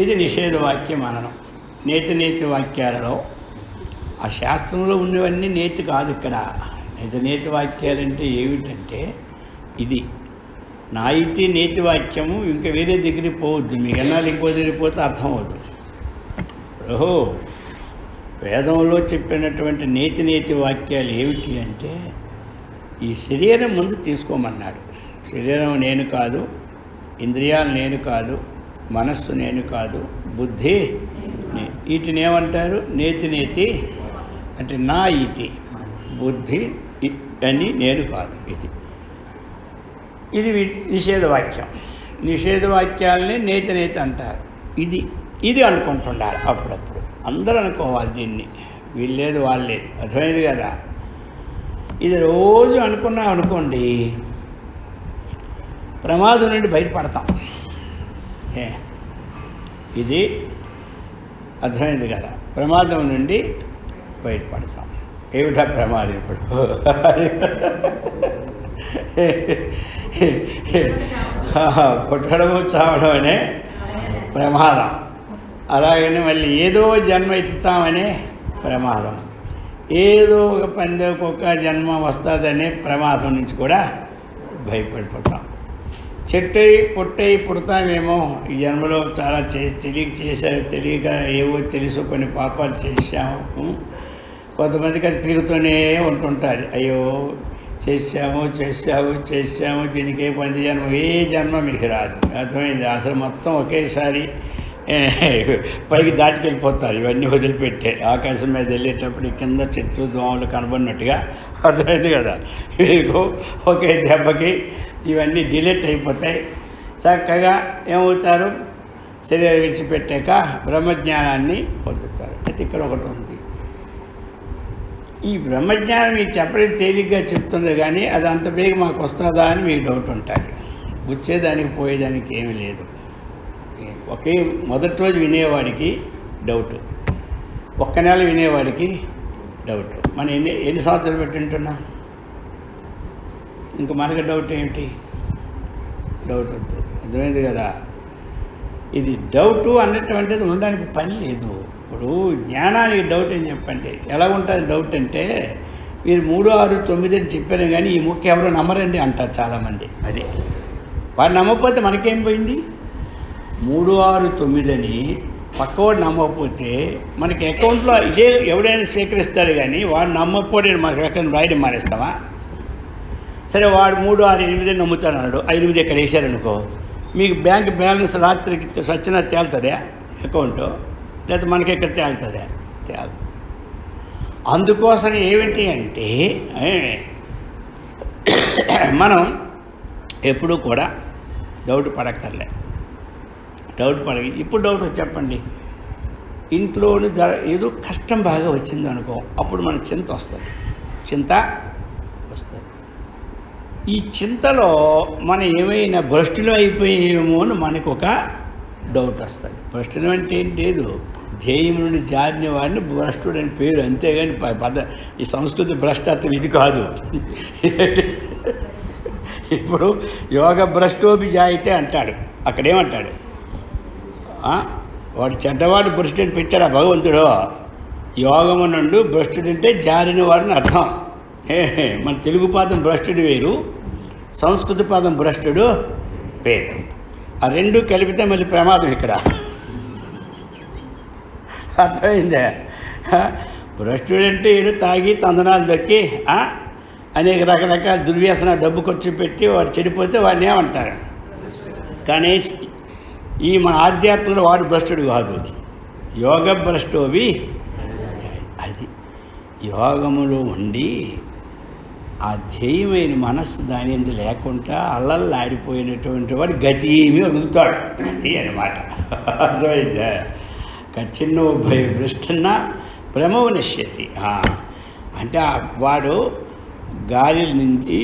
ఇది నిషేధవాక్య మననం. నేతి వాక్యాలలో ఆ శాస్త్రంలో ఉన్నవన్నీ నేతి కాదు. ఇక్కడ నేతి వాక్యాలంటే ఏమిటంటే ఇది నా ఇది నేతి వాక్యము. ఇంకా వేరే దగ్గరికి పోవద్దు. మీకు ఎన్నాళ్ళు ఇంకో దగ్గరికి పోతే అర్థం అవుతుంది. ఓహో, వేదంలో చెప్పినటువంటి నేతి వాక్యాలు ఏమిటి అంటే, ఈ శరీరం ముందు తీసుకోమన్నాడు. శరీరం నేను కాదు, ఇంద్రియాలు నేను కాదు, మనస్సు నేను కాదు, బుద్ధి వీటిని ఏమంటారు? నేతి అంటే నా ఇది, బుద్ధి అని నేను కాదు. ఇది నిషేధవాక్యం. నిషేధవాక్యాలని నేతి అంటారు. ఇది అనుకుంటున్నారు. అప్పుడప్పుడు అందరూ అనుకోవాలి దీన్ని, వీళ్ళేది వాళ్ళేది. అర్థమైంది కదా? ఇది రోజు అనుకున్నాం అనుకోండి, ప్రమాదం నుండి బయటపడతాం. ఇది అర్థమైంది కదా? ప్రమాదం నుండి బయటపడతాం. ఏమిటా ప్రమాదం? ఇప్పుడు పుట్టడము చావడం అనే ప్రమాదం. అలాగని మళ్ళీ ఏదో జన్మ ఎత్తుతామనే ప్రమాదం. ఏదో ఒక పందెకొక జన్మ వస్తుందనే ప్రమాదం నుంచి కూడా భయపడిపోతాం. చెట్టై పుట్టై పుడతామేమో ఈ జన్మలో చాలా తెలియక ఏవో తెలుసు కొన్ని పాపాలు చేశాము. కొంతమందికి అది పెరుగుతూనే ఉంటుంటారు. అయ్యో చేశాము దీనికి ఏ పంది జన్మ, ఏ జన్మ మీకు రాదు. అర్థమైంది? అసలు మొత్తం ఒకేసారి పైకి దాటికెళ్ళిపోతారు. ఇవన్నీ వదిలిపెట్టే ఆకాశం మీద వెళ్ళేటప్పుడు కింద చెట్లు దోమలు కనబడినట్టుగా. అర్థమైంది కదా? మీకు ఒకే దెబ్బకి ఇవన్నీ డిలీట్ అయిపోతాయి. చక్కగా ఏమవుతారు? శరీరం విడిచిపెట్టాక బ్రహ్మజ్ఞానాన్ని పొందుతారు. అయితే ఇక్కడ ఒకటి ఉంది. ఈ బ్రహ్మజ్ఞానం మీకు చెప్పడం తేలిగ్గా చెప్తుంది, కానీ అది అంత బేగ మాకు వస్తుందా అని మీకు డౌట్ ఉంటుంది. వచ్చేదానికి పోయేదానికి ఏమీ లేదు. ఒకే మొదటి రోజు వినేవాడికి డౌట్, ఒక్క నెల వినేవాడికి డౌట్. మనం ఎన్ని సంవత్సరాలు పెట్టి వింటున్నాం? ఇంక మనకు డౌట్ ఏమిటి? డౌట్ వద్దు. అర్థమైంది కదా? ఇది డౌటు అన్నటువంటిది ఉండడానికి పని లేదు. ఇప్పుడు జ్ఞానానికి డౌట్ అని చెప్పండి. ఎలా ఉంటుంది డౌట్ అంటే, మీరు 3, 6, 9 అని చెప్పారు కానీ ఈ ముఖ్య ఎవరు నమ్మరండి అంటారు చాలామంది. అది వాడు నమ్మకపోతే మనకేం పోయింది? 3, 6, 9 అని పక్కవాడు నమ్మకపోతే మనకి అకౌంట్లో ఇదే ఎవడైనా స్వీకరిస్తాడు, కానీ వాడు నమ్మకపోతే మనకు అకౌంట్ రాయడం మానేస్తామా? సరే, వాడు 3, 6, 8 నమ్ముతాడు అన్నాడు. 8 ఎక్కడ వేసారనుకో, మీకు బ్యాంక్ బ్యాలెన్స్ రాత్రికి సచ్చినా తేలుతుందా అకౌంటు? లేకపోతే మనకి ఎక్కడ తేలుతుందా? తేలు. అందుకోసం ఏమిటి అంటే మనం ఎప్పుడూ కూడా డౌట్ పడక్కర్లే. ఇప్పుడు డౌట్ చెప్పండి, ఇంట్లోని ఏదో కష్టం బాగా వచ్చింది అనుకో, అప్పుడు మన చింత వస్తుంది. ఈ చింతలో మనం ఏమైనా భ్రష్టులు అయిపోయేమో అని మనకు ఒక డౌట్ వస్తుంది. భ్రష్టులు అంటే ఏం లేదు, ధ్యేయం నుండి జారిన వాడిని భ్రష్టుడు అని పేరు, అంతేగాని ఈ సంస్కృతి భ్రష్టత్వం ఇది కాదు. ఇప్పుడు యోగ భ్రష్టోపి జాయితే అంటాడు, అక్కడేమంటాడు, వాడు చెడ్డవాడు భ్రష్టుని పెట్టాడు ఆ భగవంతుడు. యోగము నుండి భ్రష్టుడంటే జారిన వాడిని అర్థం. మన తెలుగు పదం భ్రష్టుడు వేరు, సంస్కృత పదం భ్రష్టుడు వేరు. ఆ రెండు కలిపితే మళ్ళీ ప్రమాదం ఇక్కడ. అర్థమైందే? భ్రష్టుడంటే ఏడు తాగి తందనాలు దొక్కి అనేక రకరకాల దుర్వ్యసన డబ్బు ఖర్చు పెట్టి వాడు చెడిపోతే వాడిని ఏమంటారు. కానీ ఈ మన ఆధ్యాత్మంలో వాడు భ్రష్టుడు కాదు, యోగ భ్రష్టోవి. అది యోగములో ఉండి ఆ ధ్యేయమైన మనస్సు దాని ఎందు లేకుండా అల్లల్లాడిపోయినటువంటి వాడు గతి ఏమి అడుగుతాడు. అది అన్నమాట. అర్థమైందా? కచ్చిన్నో భయ భ్రష్టున్న భ్రమవు నశ్యతి. అంటే వాడు గాలి నుంచి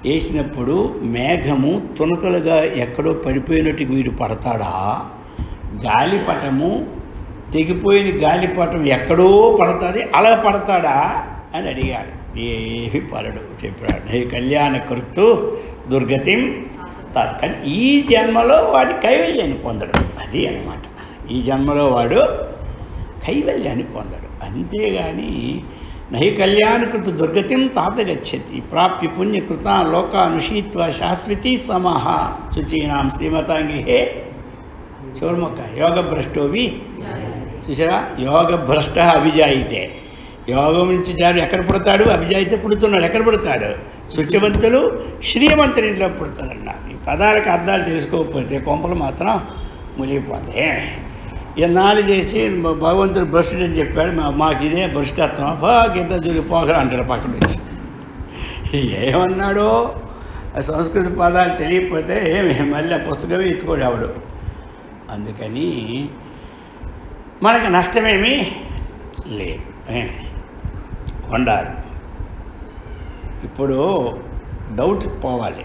వేసినప్పుడు మేఘము తునకలుగా ఎక్కడో పడిపోయినట్టు వీడు పడతాడా, గాలిపటము తెగిపోయిన గాలిపటం ఎక్కడో పడుతుంది అలా పడతాడా అని అడిగాడు. ఏమి పడడు చెప్పాడు. హే కళ్యాణ కృత్తు దుర్గతిం కానీ ఈ జన్మలో వాడి కైవల్యాన్ని పొందడు. అది అన్నమాట. ఈ జన్మలో వాడు కైవల్యాన్ని పొందడు. అంతేగాని నహి కళ్యాణకృత దుర్గతిం తాత గచ్చతి ప్రాప్య పుణ్యకృత లోకానుషీత్వ శాశ్వతీ సమహ శుచీనాం శ్రీమతాంగి. హే చోర్మొక్క యోగ భ్రష్టోవి. చూసారా, యోగ భ్రష్ట అభిజాయితే. యోగం నుంచి జారు ఎక్కడ పుడతాడు, అభిజాయితే పుడుతున్నాడు. ఎక్కడ పుడతాడు? శుచివంతులు శ్రీమంతుని ఇంట్లో పుడతాడన్నారు. ఈ పదాలకు అర్థాలు తెలుసుకోకపోతే కొంపలు మాత్రం మునిగిపోతాయి. ఎన్నాళ్ళు చేసి భగవంతుడు భ్రష్టుడు అని చెప్పాడు, మాకు ఇదే భ్రష్టత్వం, గీత చూసి పోగలు అంటాడు పక్కన వచ్చి. ఏమన్నాడో ఆ సంస్కృత పదాలు తెలియకపోతే ఏమి మళ్ళీ ఆ పుస్తకమే ఎత్తుకోడు ఎవడు. అందుకని మనకి నష్టమేమీ లేదు, ఉండాలి. ఇప్పుడు డౌట్ పోవాలి.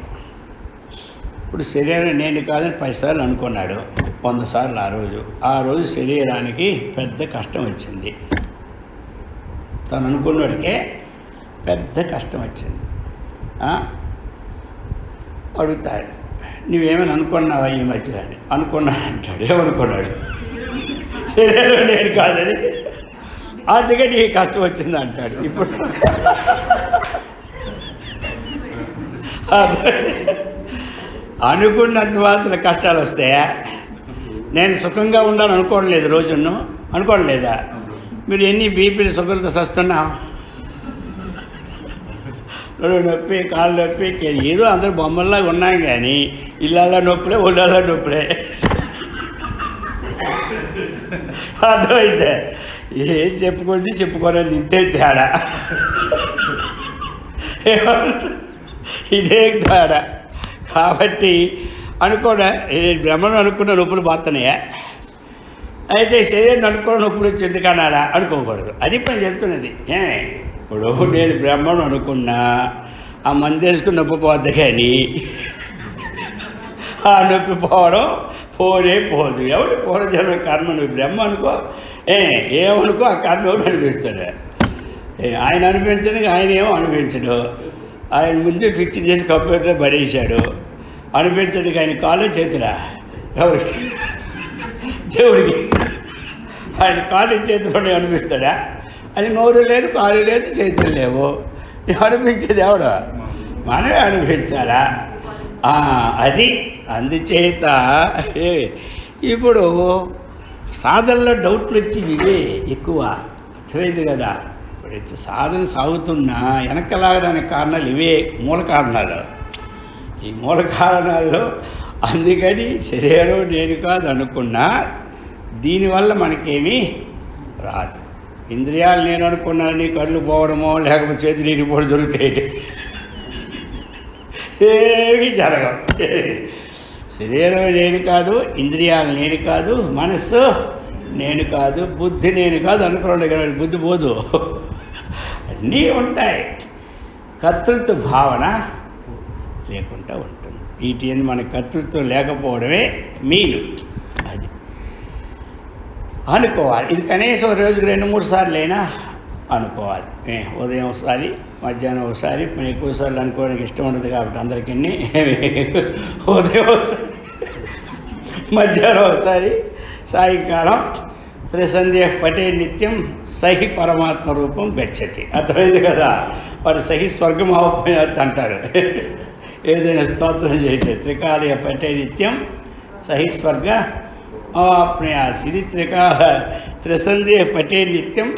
ఇప్పుడు శరీరం నేను కాదని 10 సార్లు అనుకున్నాడు, 100 సార్లు ఆ రోజు శరీరానికి పెద్ద కష్టం వచ్చింది. తను అనుకున్నోడికే పెద్ద కష్టం వచ్చింది. అడుగుతాడు, నువ్వేమైనా అనుకున్నావా ఈ మధ్య అని. అనుకున్నా అంటాడు. ఏమనుకున్నాడు? శరీరం నేను కాదని, అందుకే నీకు కష్టం వచ్చింది అంటాడు. ఇప్పుడు అనుకున్నంత మాత్రం కష్టాలు వస్తాయా? నేను సుఖంగా ఉండాలని అనుకోవడం లేదు, రోజును అనుకోవడం లేదా? మీరు ఎన్ని బీపీలు సుఖంతో సస్తున్నాం, నొప్పి, కాళ్ళు నొప్పి, ఏదో అందరు బొమ్మల్లాగా ఉన్నాం కానీ ఇళ్ళల్లో నొప్పులే, ఒళ్ళల్లో నొప్పులే. అర్థమైతే ఏం చెప్పుకోలేదు ఇంతే తేడా. ఇదే తేడా. కాబట్టి బ్రహ్మను అనుకున్న నొప్పులు పోతున్నాయా? అయితే శరీరం అనుకున్న నొప్పులు వచ్చి ఎందుకనాలా? అనుకోకూడదు. అది పని చెప్తున్నది. ఇప్పుడు నేను బ్రహ్మను అనుకున్నా ఆ మందేసుకుని నొప్పి పోద్ది, కానీ ఆ నొప్పి పోవడం పోనే పోదు. ఎవడు పూర్వజన్మ కర్మ, నువ్వు బ్రహ్మ అనుకో, ఏమనుకో ఆ కర్మ ఎవడు అనిపిస్తాడు. ఆయన అనిపించడానికి ఆయన ఏమో అనిపించడు. ఆయన ముందే ఫిక్స్ చేసి కంప్యూటర్లో పడేశాడు. అనిపించడానికి ఆయన కాళ్ళు చేతులా? ఎవరికి? దేవుడికి. ఆయన కాళ్ళు చేతుల్లోనే అనిపిస్తాడా? అది నోరు లేదు, కాళ్ళు లేదు, చేతులు లేవు. అనిపించేది ఎవడు? మనమే అనిపించాలా? అది. అందుచేత ఇప్పుడు సాధనలో డౌట్లు వచ్చి ఇవే ఎక్కువ. అర్థమైంది కదా? ఇప్పుడు సాధన సాగుతున్నా వెనకలాగడానికి కారణాలు ఇవే మూల కారణాలు. ఈ మూల కారణాల్లో అందుకని శరీరం నేను కాదు అనుకున్నా దీనివల్ల మనకేమీ రాదు. ఇంద్రియాలు నేను అనుకున్నాను, కళ్ళు పోవడమో లేకపోతే చేతులు ఇరిగిపోవడం దొరుకుతాయి. ఏమీ జరగవు. శరీరం నేను కాదు, ఇంద్రియాలు నేను కాదు, మనస్సు నేను కాదు, బుద్ధి నేను కాదు అనుకోండి కదా, బుద్ధి పోదు, అన్నీ ఉంటాయి. కర్తృత్వ భావన లేకుండా ఉంటుంది. వీటి మన కర్తృత్వం లేకపోవడమే మీను. అది అనుకోవాలి. ఇది కనీసం రోజుకి 2-3 సార్లు అయినా అనుకోవాలి. ఉదయం ఒకసారి, మధ్యాహ్నం ఒకసారి, ఎక్కువ సార్లు అనుకోవడానికి ఇష్టం ఉండదు కాబట్టి అందరికీ ఉదయం ఒకసారి, మధ్యాహ్నం ఒకసారి, సాయంకాలం త్రిసంధ్య పటే నిత్యం సహి పరమాత్మ రూపం గచ్చతి. అర్థమైంది కదా. వాడు సహి స్వర్గం అవపోయాత్ అంటారు. ఏదైనా స్తోత్రం చేస్తే త్రికాలయ పటే నిత్యం సహి స్వర్గ అవాప్నుయాత్. ఇది త్రిసంధ్య పటే నిత్యం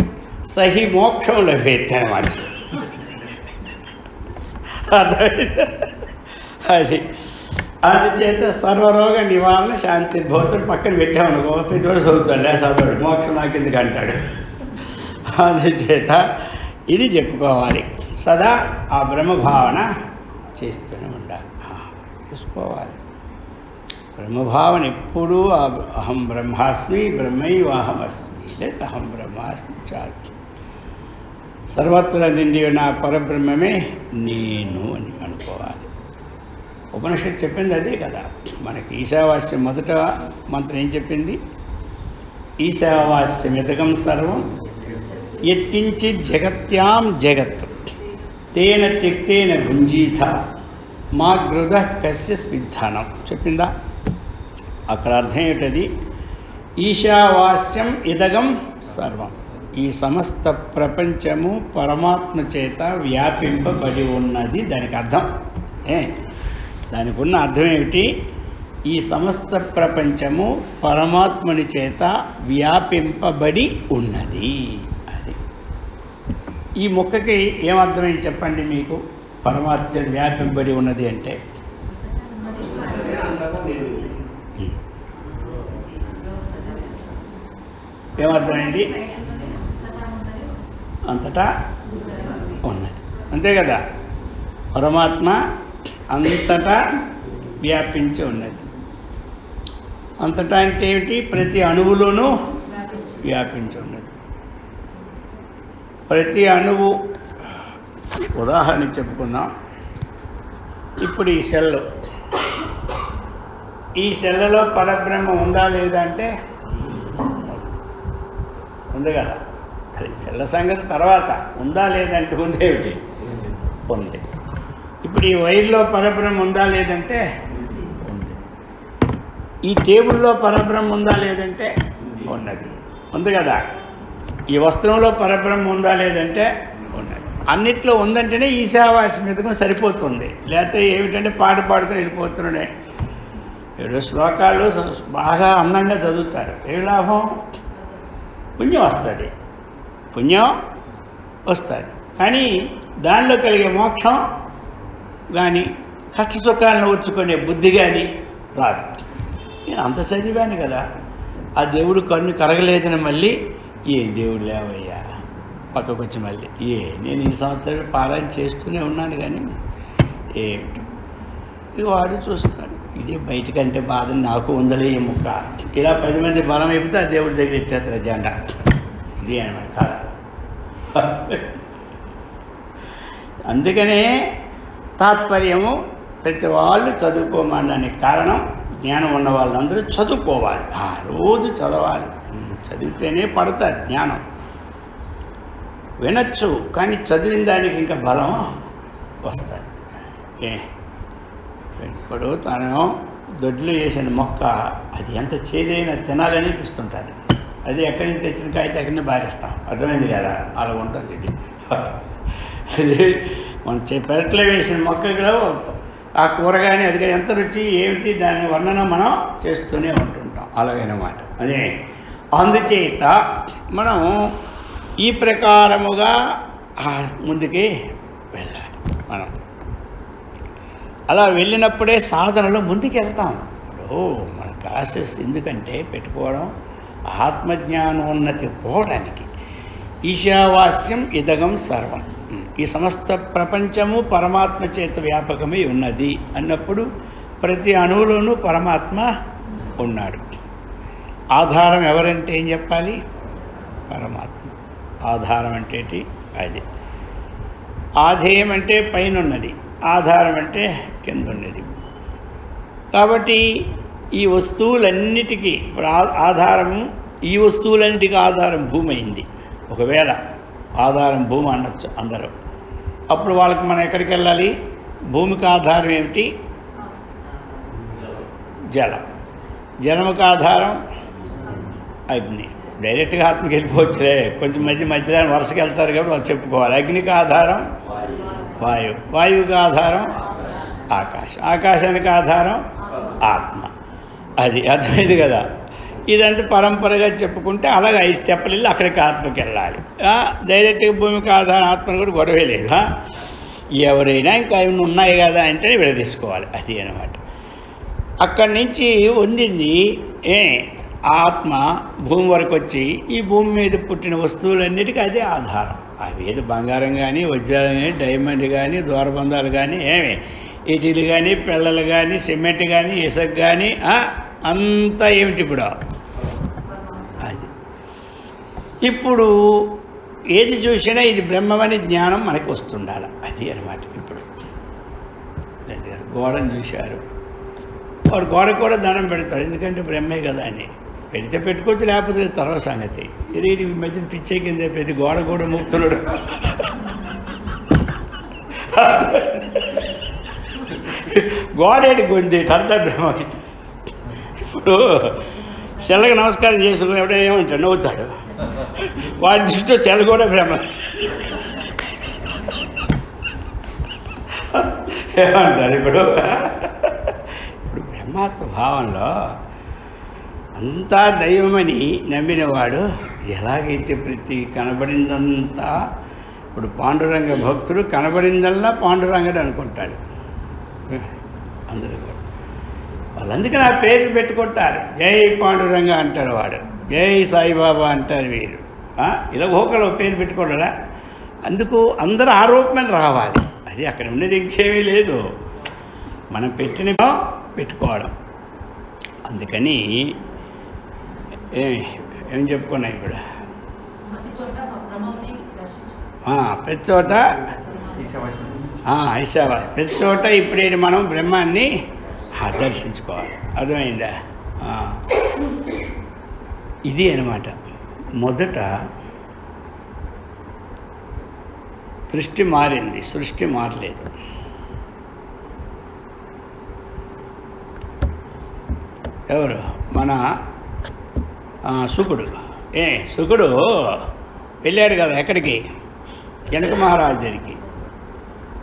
సహి మోక్షం లభేత్ అన్నమాట. అర్థమైంది. అది అందుచేత సర్వరోగ నివారణ శాంతి భౌతుడు పక్కన పెట్టామనుకో, ప్రతివాడు చదువుతాడు, చదువుతాడు, మోక్షం నాకు ఎందుకు అంటాడు. అందుచేత ఇది చెప్పుకోవాలి. సదా ఆ బ్రహ్మభావన చేస్తూనే ఉండాలి, చేసుకోవాలి. బ్రహ్మభావన ఎప్పుడూ అహం బ్రహ్మాస్మి బ్రహ్మైవాహమస్మి, లేదా అహం బ్రహ్మాస్మి చాలు. సర్వత్ర నిండి నా పరబ్రహ్మమే నేను అని అనుకోవాలి. ఉపనిషత్తు చెప్పింది అదే కదా మనకి. ఈశావాస్యం మొదట మంత్రం ఏం చెప్పింది? ఈశావాస్యం యతకం సర్వం యత్కించిత్ జగత్యాం జగత్ తేన త్యక్తేన భుంజీత మా గృధ కస్య స్విధానం చెప్పిందా? అక్కడ అర్థం ఏమిటది? ఈశావాస్యం ఇదగం సర్వం, ఈ సమస్త ప్రపంచము పరమాత్మ చేత వ్యాపింపబడి ఉన్నది. దానికి అర్థం దానికి ఉన్న అర్థం ఏమిటి? ఈ సమస్త ప్రపంచము పరమాత్మని చేత వ్యాపింపబడి ఉన్నది. అది ఈ మొక్కకి ఏమర్థమైంది చెప్పండి మీకు? పరమాత్మ వ్యాపింపబడి ఉన్నది అంటే ఏమర్థమైంది? అంతటా ఉన్నది, అంతే కదా. పరమాత్మ అంతటా వ్యాపించి ఉన్నది. అంతటా అంటే ఏమిటి? ప్రతి అణువులోనూ వ్యాపించి ఉన్నది. ప్రతి అణువు, ఉదాహరణ చెప్పుకుందాం. ఇప్పుడు ఈ సెల్లో పరబ్రహ్మ ఉందా లేదా అంటే ఉంది కదా. సెల్ల సంగతి తర్వాత, ఉందా లేదంటే ఉందేమిటి? ఉంది. ఇప్పుడు ఈ వైర్లో పరబ్రహ్మ ఉందా లేదంటే ఉంది. ఈ టేబుల్లో పరబ్రహ్మ ఉందా లేదంటే ఉన్నది, ఉంది కదా. ఈ వస్త్రంలో పరబ్రహ్మ ఉందా లేదంటే ఉన్నది. అన్నిట్లో ఉందంటేనే ఈశావాస్యం మీదకు సరిపోతుంది. లేకపోతే ఏమిటంటే పాట పాడుకొని వెళ్ళిపోతున్నాడే. 7 శ్లోకాలు బాగా అందంగా చదువుతారు, ఏ లాభం? పుణ్యం వస్తుంది, పుణ్యం వస్తుంది. కానీ దానిలో కలిగే మోక్షం కానీ కష్ట సుఖాలను వచ్చుకునే బుద్ధి కానీ రాదు. నేను అంత చదివాను కదా, ఆ దేవుడు కన్ను కరగలేదని మళ్ళీ ఏ దేవుడు లేవయ్యా పక్కకు వచ్చి మళ్ళీ నేను ఈ సంవత్సరాలు పారాయణ చేస్తూనే ఉన్నాను కానీ ఏమిటి ఇక వాడు చూస్తున్నాడు. ఇదే బయటకంటే బాధ నాకు ఉందలే ఈ ముక్క. ఇలా 10 మంది బలం అయిపోతే ఆ దేవుడి దగ్గర ఇచ్చేస్తారు జెండా. ఇది అనమాట. అందుకనే తాత్పర్యము ప్రతి వాళ్ళు చదువుకోమనడానికి కారణం, జ్ఞానం ఉన్న వాళ్ళందరూ చదువుకోవాలి, రోజు చదవాలి. చదివితేనే పడతారు జ్ఞానం. వినొచ్చు కానీ చదివిన దానికి ఇంకా బలం వస్తుంది. ఇప్పుడు తను దొడ్లు వేసిన మొక్క అది ఎంత చేదైనా తినాలని అనిపిస్తుంటుంది. అది ఎక్కడి నుంచి తెచ్చిన కాగితే ఎక్కడి నుంచి బారేస్తాం. అర్థమైంది కదా, అలా ఉంటుంది ఇది. అది మనం పెరట్లో వేసిన మొక్కలో ఆ కూరగాయని అది ఎంత రుచి ఏమిటి దాని వర్ణన మనం చేస్తూనే ఉంటుంటాం. అలాగనమాట. అదే అందుచేత మనం ఈ ప్రకారముగా ముందుకి వెళ్ళాలి. మనం అలా వెళ్ళినప్పుడే సాధనలో ముందుకు వెళ్తాం. ఇప్పుడు మన క్లాసెస్ ఎందుకంటే పెట్టుకోవడం ఆత్మజ్ఞానోన్నతి పోవడానికి. ఈశావాస్యం ఇదగం సర్వం. ఈ సమస్త ప్రపంచము పరమాత్మ చేత వ్యాపకమై ఉన్నది అన్నప్పుడు ప్రతి అణువులోనూ పరమాత్మ ఉన్నాడు. ఆధారం ఎవరంటే ఏం చెప్పాలి? పరమాత్మ. ఆధారం అంటే అది. ఆధేయం అంటే పైన ఉన్నది, ఆధారం అంటే కింద ఉన్నది. కాబట్టి ఈ వస్తువులన్నిటికీ ఆధారము, ఈ వస్తువులన్నిటికీ ఆధారం భూమి అయింది. ఒకవేళ ఆధారం భూమి అనొచ్చు అందరూ. అప్పుడు వాళ్ళకి మనం ఎక్కడికి వెళ్ళాలి? భూమికి ఆధారం ఏమిటి? జలం. జలముకి ఆధారం అగ్ని. డైరెక్ట్గా ఆత్మకి వెళ్ళిపోవచ్చులే, కొంచెం మధ్యలో వరుసకి వెళ్తారు కాబట్టి వాళ్ళు చెప్పుకోవాలి. అగ్నికి ఆధారం వాయువు, వాయువుకి ఆధారం ఆకాశం, ఆకాశానికి ఆధారం ఆత్మ. అది అర్థమైంది కదా. ఇదంతా పరంపరగా చెప్పుకుంటే అలాగే 5 స్టెప్పులు వెళ్ళి అక్కడికి ఆత్మకి వెళ్ళాలి. డైరెక్ట్గా భూమికి ఆధారం ఆత్మను కూడా గొడవే లేదా. ఎవరైనా ఇంకా ఏమైనా ఉన్నాయి కదా అంటే విడదీసుకోవాలి. అది అన్నమాట. అక్కడి నుంచి పొందింది ఆత్మ భూమి వరకు వచ్చి ఈ భూమి మీద పుట్టిన వస్తువులన్నిటికీ అదే ఆధారం. అవి ఏది బంగారం కానీ, వజ్రాలు కానీ, డైమండ్ కానీ, దూరబంధాలు కానీ, ఇటీలు కానీ, పిల్లలు కానీ, సిమెంట్ కానీ, ఇసుక కానీ అంతా ఏమిటి ఇప్పుడు? అది. ఇప్పుడు ఏది చూసినా ఇది బ్రహ్మమని జ్ఞానం మనకి వస్తుండాలి. అది అన్నమాట. ఇప్పుడు గోడను చూశారు, వాడు గోడకు కూడా దండం పెడతాడు, ఎందుకంటే బ్రహ్మే కదా అని. పెడితే పెట్టుకోవచ్చు, లేకపోతే తర్వాత సంగతి. ఇది ఈ మధ్యన పిచ్చే కింద ప్రతి గోడ కూడా ముక్తులుడు. గోడేటి గొంది అంతా బ్రహ్మ. ఇప్పుడు చెల్లకి నమస్కారం చేసుకుని ఎవడో ఏమంటాడు, నవ్వుతాడు. వాడి దృష్టిలో చెల్ల కూడా బ్రహ్మ. ఏమంటారు ఇప్పుడు? బ్రహ్మాత్మ భావంలో అంతా దైవమని నమ్మినవాడు ఎలాగైతే ప్రతి కనబడిందంతా, ఇప్పుడు పాండురంగ భక్తుడు కనబడిందల్లా పాండురంగడు అనుకుంటాడు అందరూ కూడా. వాళ్ళందుకే నా పేర్లు పెట్టుకుంటారు. జై పాండురంగ అంటారు వాడు, జై సాయిబాబా అంటారు వీరు. ఇలా ఒకరు పేరు పెట్టుకోవడా? అందుకు అందరూ ఆరోపణలు రావాలి. అది అక్కడ ఉన్నది ఇంకేమీ లేదు, మనం పెట్టిన పెట్టుకోవడం. అందుకని ఏం చెప్పుకున్నాయి ఇప్పుడు? ప్రతి చోట ఐశావా, ప్రతి చోట ఇప్పుడేంటి మనం బ్రహ్మాన్ని దర్శించుకోవాలి. అర్థమైందా? ఇది అన్నమాట. మొదట సృష్టి మారింది, సృష్టి మారలేదు. ఎవరు? మన శుకుడు. శుకుడు వెళ్ళాడు కదా ఎక్కడికి? జనక మహారాజు దగ్గరికి.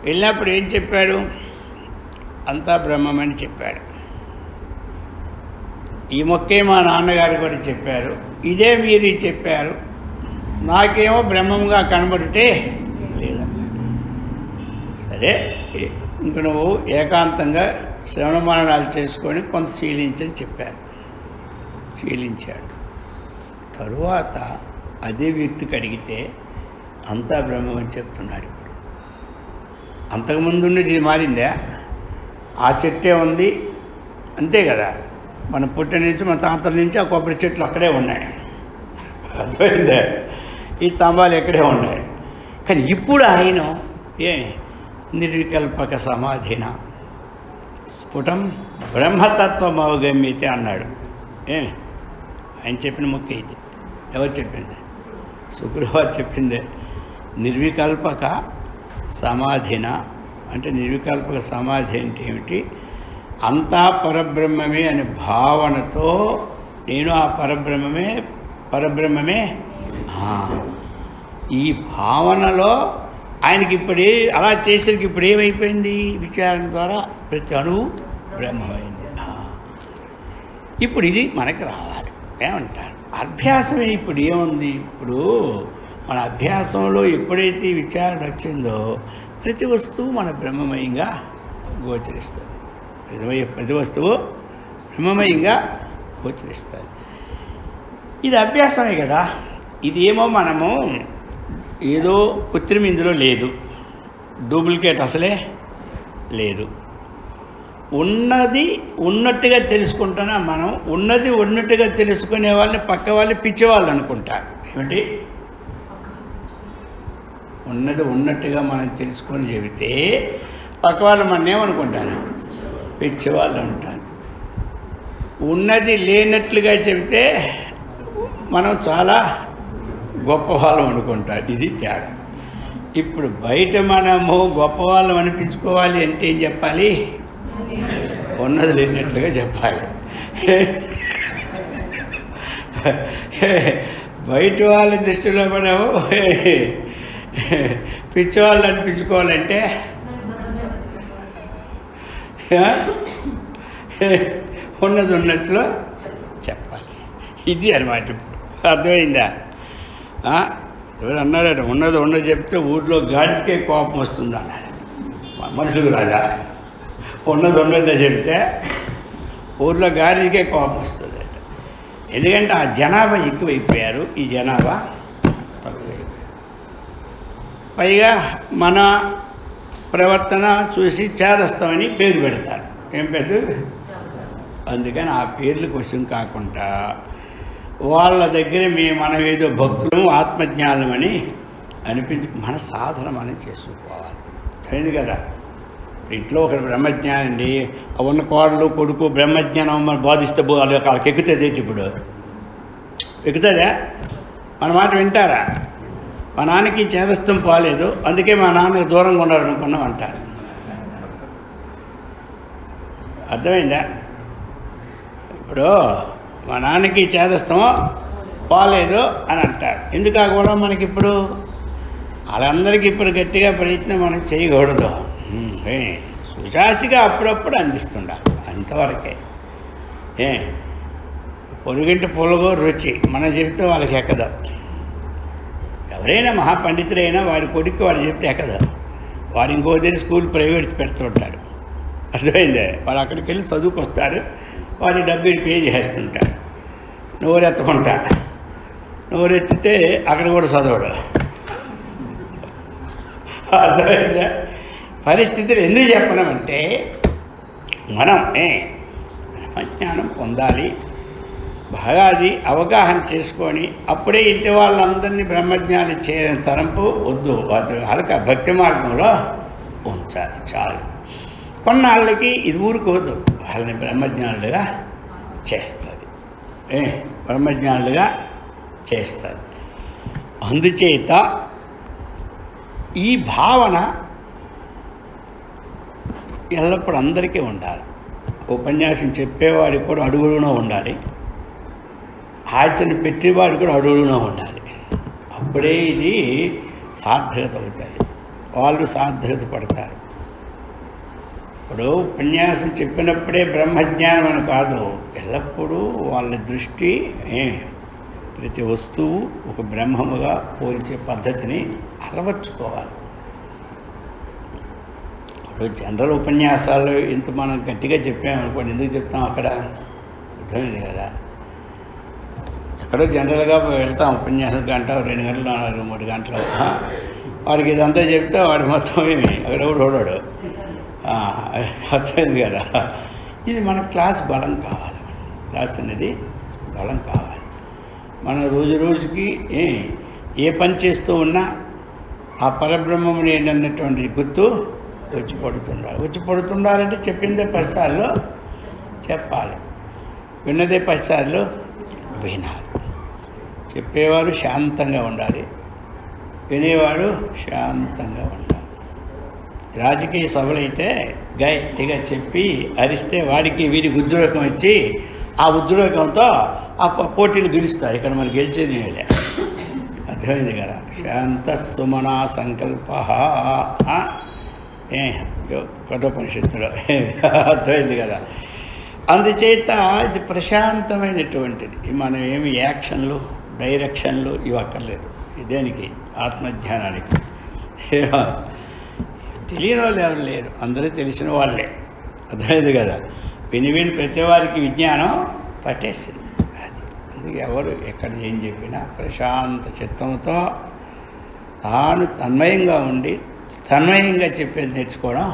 వెళ్ళినప్పుడు ఏం చెప్పాడు? అంతా బ్రహ్మమని చెప్పాడు. ఈ మొక్కే మా నాన్నగారు కూడా చెప్పారు, ఇదే మీరు చెప్పారు, నాకేమో బ్రహ్మంగా కనబడితే లేదన్నాడు. సరే, ఇంక నువ్వు ఏకాంతంగా శ్రవణ మననాలు చేసుకొని కొంత శీలించని చెప్పారు. శీలించాడు. తరువాత అదే వ్యక్తికి అడిగితే అంతా బ్రహ్మం అని చెప్తున్నాడు. ఇప్పుడు అంతకుముందు ఉన్నది ఇది మారిందా? ఆ చెట్టే ఉంది, అంతే కదా. మన పుట్టిన నుంచి మన తాతల నుంచి ఆ కొబ్బరి చెట్లు అక్కడే ఉన్నాయి, అర్థమైందే. ఈ స్తంభాలు ఎక్కడే ఉన్నాయి. కానీ ఇప్పుడు ఆయన నిర్వికల్పక సమాధిన స్ఫుటం బ్రహ్మతత్వం అవగమ్యతే అన్నాడు. ఆయన చెప్పిన ముక్క ఇది. ఎవరు చెప్పింది? శుక్రవారు చెప్పిందే. నిర్వికల్పక సమాధిన అంటే నిర్వికల్పక సమాధి అంటే ఏమిటి? అంతా పరబ్రహ్మమే అనే భావనతో నేను ఆ పరబ్రహ్మమే ఈ భావనలో ఆయనకి ఇప్పుడు అలా చేసరికి ఇప్పుడు ఏమైపోయింది? విచారణ ద్వారా ప్రతి అణువు బ్రహ్మమైంది. ఇప్పుడు ఇది మనకి రావాలి. ఏమంటారు? అభ్యాసమే. ఇప్పుడు ఏముంది? ఇప్పుడు మన అభ్యాసంలో ఎప్పుడైతే విచారణ వచ్చిందో ప్రతి వస్తువు మన బ్రహ్మమయంగా గోచరిస్తుంది. ప్రతి వస్తువు బ్రహ్మమయంగా గోచరిస్తుంది. ఇది అభ్యాసమే కదా. ఇది ఏమో మనము ఏదో కృత్రిమ ఇందులో లేదు, డూప్లికేట్ అసలే లేదు. ఉన్నది ఉన్నట్టుగా తెలుసుకుంటున్నా మనం. ఉన్నది ఉన్నట్టుగా తెలుసుకునే వాళ్ళని పక్క వాళ్ళు పిచ్చివాళ్ళు అనుకుంటారు. ఏమిటి? ఉన్నది ఉన్నట్టుగా మనం తెలుసుకొని చెబితే పక్క వాళ్ళు మన ఏమనుకుంటారు? పిచ్చివాళ్ళు అంటారు. ఉన్నది లేనట్లుగా చెబితే మనం చాలా గొప్పవాళ్ళం అనుకుంటారు. ఇది తేడా. ఇప్పుడు బయట మనము గొప్పవాళ్ళం అనిపించుకోవాలి అంటే ఏం చెప్పాలి? ఉన్నది లేనట్లుగా చెప్పాలి. బయట వాళ్ళ దృష్టిలో మనము పిచ్చివాళ్ళు అనిపించుకోవాలంటే ఉన్నది ఉన్నట్లు చెప్పాలి. ఇది అన్నమాట. ఇప్పుడు అర్థమైందా? ఎవరు అన్నారట, ఉన్నది ఉన్నది చెప్తే ఊళ్ళో గాడికే కోపం వస్తుంది అన్నాడు. మనుషులకు రాదా? ఉన్నది ఉన్నదే చెప్తే ఊళ్ళో గాడికే కోపం వస్తుంది. ఎందుకంటే ఆ జనాభా ఎక్కువైపోయారు, ఈ జనాభా తక్కువైపోయారు. పైగా మన ప్రవర్తన చూసి చేదస్తామని పేరు పెడతారు. ఏం పేరు? అందుకని ఆ పేర్ల కోసం కాకుండా వాళ్ళ దగ్గర మనం ఏదో భక్తులం ఆత్మజ్ఞానం అని అనిపించి మన సాధన మనం చేసుకోవాలి. అయింది కదా. ఇంట్లో ఒక బ్రహ్మజ్ఞానం అండి, ఉన్న కోడలు కొడుకు బ్రహ్మజ్ఞానం మనం బోధిస్తే వాళ్ళకి ఎక్కుతుంది. ఏంటి ఇప్పుడు ఎక్కుతుందా? మన మాట వింటారా? మా నాన్నకి చేదస్తం పోలేదు, అందుకే మా నాన్నకి దూరంగా ఉన్నారు అనుకున్నాం అంటారు. అర్థమైందా? ఇప్పుడు మా నాన్నకి చేదస్తం పోలేదు అని అంటారు. ఎందుకు ఆ కూడా మనకి ఇప్పుడు వాళ్ళందరికీ ఇప్పుడు గట్టిగా ప్రయత్నం మనం చేయకూడదు. సుశాసిగా అప్పుడప్పుడు అందిస్తుండాలి, అంతవరకే. పొరుగింటి పొలగో రుచి మనం చెప్తే వాళ్ళకి ఎక్కదు. ఎవరైనా మహాపండితుడైనా వాడి కొడుకు వాడు చెప్తే ఎక్కదు. వాడు ఇంకో దగ్గర స్కూల్ ప్రైవేట్ పెడుతుంటాడు. అర్థమైందే? వాడు అక్కడికి వెళ్ళి చదువుకొస్తాడు, వాడి డబ్బులు పే చేస్తుంటాడు. నోరెత్తుకుంటా, నోరెత్తితే అక్కడ కూడా చదవడు. అర్థమైందా? పరిస్థితులు ఎందుకు చెప్పడం అంటే మనం బ్రహ్మజ్ఞానం పొందాలి, బాగా అది అవగాహన చేసుకొని అప్పుడే ఇంటి వాళ్ళందరినీ బ్రహ్మజ్ఞానం చేయని తరంపు వద్దు. వాళ్ళకి భక్తి మార్గంలో ఉంచాలి చాలు. కొన్నాళ్ళకి ఇది ఊరుకోవద్దు, వాళ్ళని బ్రహ్మజ్ఞానులుగా చేస్తుంది. బ్రహ్మజ్ఞానులుగా చేస్తుంది. అందుచేత ఈ భావన ఎల్లప్పుడూ అందరికీ ఉండాలి. ఉపన్యాసం చెప్పేవాడికి కూడా అడుగుడునా ఉండాలి, ఆచరణ పెట్టేవాడు కూడా అడుగుడునా ఉండాలి. అప్పుడే ఇది సార్థకత అవుతుంది, వాళ్ళు సార్థకత పడతారు. ఇప్పుడు ఉపన్యాసం చెప్పినప్పుడే బ్రహ్మజ్ఞానం అని కాదు, ఎల్లప్పుడూ వాళ్ళ దృష్టి ప్రతి వస్తువు ఒక బ్రహ్మముగా పోల్చే పద్ధతిని అలవర్చుకోవాలి. ఇప్పుడు జనరల్ ఉపన్యాసాలు ఇంత మనం గట్టిగా చెప్పామనుకోండి, ఎందుకు చెప్తాం? అక్కడ అర్థమైంది కదా. ఎక్కడో జనరల్గా వెళ్తాం ఉపన్యాసం, గంట 2 గంటలు 4 3 గంటలు. వాడికి ఇదంతా చెప్తే వాడు మొత్తం అక్కడ కూడా ఓడాడు. అర్థమైంది కదా. ఇది మన క్లాస్ బలం కావాలి. క్లాస్ అనేది బలం కావాలి. మనం రోజు రోజుకి ఏ పని చేస్తూ ఉన్నా ఆ పరబ్రహ్మముని ఏంటన్నటువంటి గుర్తు వచ్చి పడుతుండాలంటే చెప్పిందే 10 సార్లు చెప్పాలి, విన్నదే 10 సార్లు వినాలి. చెప్పేవాడు శాంతంగా ఉండాలి, వినేవాడు శాంతంగా ఉండాలి. రాజకీయ సభలైతే గట్టిగా చెప్పి అరిస్తే వాడికి వీడికి ఉద్రేకం వచ్చి ఆ ఉద్రేకంతో ఆ పోటీలు గెలుస్తారు. ఇక్కడ మనం గెలిచేది ఏమిలే. అర్థమైంది కదా. శాంత సుమనా సంకల్ప కఠోపనిషత్తులో అర్థమైంది కదా. అందుచేత ఇది ప్రశాంతమైనటువంటిది. మనం ఏమి యాక్షన్లు డైరెక్షన్లు ఇవి అక్కర్లేదు. దేనికి? ఆత్మజ్ఞానానికి. తెలియని వాళ్ళు ఎవరు లేరు, అందరూ తెలిసిన వాళ్ళే. అర్థమైంది కదా. విని ప్రతి వారికి విజ్ఞానం పట్టేసింది. అది అందుకే ఎవరు ఎక్కడ ఏం చెప్పినా ప్రశాంత చిత్తంతో తాను తన్మయంగా ఉండి తన్మయంగా చెప్పేది నేర్చుకోవడం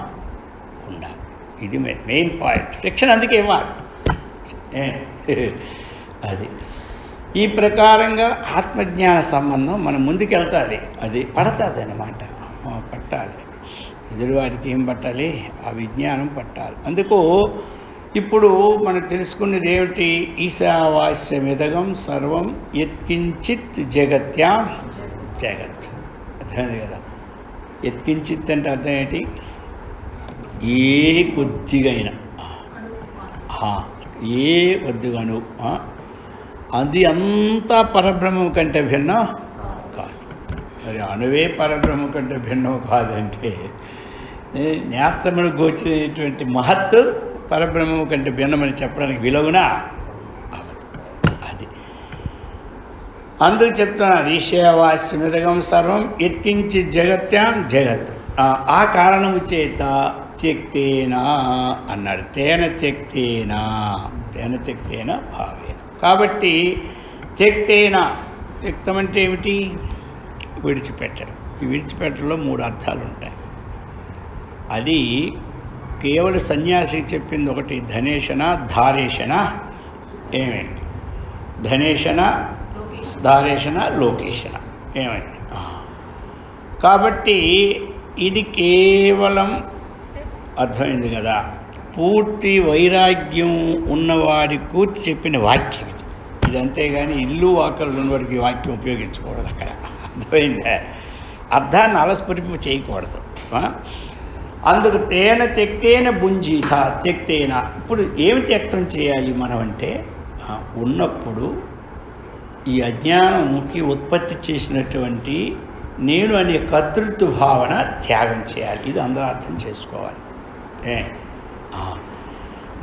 ఉండాలి. ఇది మెయిన్ పాయింట్. శిక్షణ అందుకే ఇవ్వాలి. అది ఈ ప్రకారంగా ఆత్మజ్ఞాన సంబంధం మనం ముందుకెళ్తుంది. అది పడుతుంది అన్నమాట. పట్టాలి. ఎదురువాడికి ఏం పట్టాలి? ఆ విజ్ఞానం పట్టాలి. అందుకు ఇప్పుడు మనం తెలుసుకున్నది ఏమిటి? ఈశావాస్యమిదగం సర్వం యత్కించిత్ జగత్యాం జగత్. అర్థమైంది కదా? యత్కించిత్ అంటే అర్థం ఏంటి? ఏ కొద్దిగైనా, ఏ కొద్దిగాను అది అంతా పరబ్రహ్మం కంటే భిన్నం కాదు. మరి అణువే పరబ్రహ్మం కంటే భిన్నం కాదంటే న్యాస్తముడు గోచినటువంటి మహత్తు పరబ్రహ్మం కంటే భిన్నమని చెప్పడానికి విలువనా? అది అందుకు చెప్తున్నారు. ఈశావాస్యమిదగం సర్వం యత్కించి జగత్యాం జగత్. ఆ కారణము చేత త్యక్తేనా అన్నాడు. తేన త్యక్తేనా, తేన త్యక్తేన భావేన. కాబట్టి త్యక్తేనా, త్యక్తం అంటే ఏమిటి? విడిచిపెట్టడం. ఈ విడిచిపెట్టడంలో 3 అర్థాలు ఉంటాయి. అది కేవలం సన్యాసికి చెప్పింది ఒకటి. ధనేషణ, ధారేషణ, ఏమైంది? ధనేషణ, ధారేషణ, లోకేషణ, ఏమైంది? కాబట్టి ఇది కేవలం అర్థమైంది కదా, పూర్తి వైరాగ్యం ఉన్నవాడి కూర్చి చెప్పిన వాక్యం ఇది. ఇది అంతేగాని ఇల్లు వాకళ్ళు ఉన్నవాడికి వాక్యం ఉపయోగించకూడదు. అక్కడ అర్థమైందా? అర్థాన్ని అలస్పరిపు చేయకూడదు. అందుకు తేన త్యక్తేన భుంజీత త్యక్తేన. ఇప్పుడు ఏమి త్యక్తం చేయాలి మనం అంటే, ఉన్నప్పుడు ఈ అజ్ఞానంకి ఉత్పత్తి చేసినటువంటి నేను అనే కర్తృత్వ భావన త్యాగం చేయాలి. ఇది అందరూ అర్థం చేసుకోవాలి.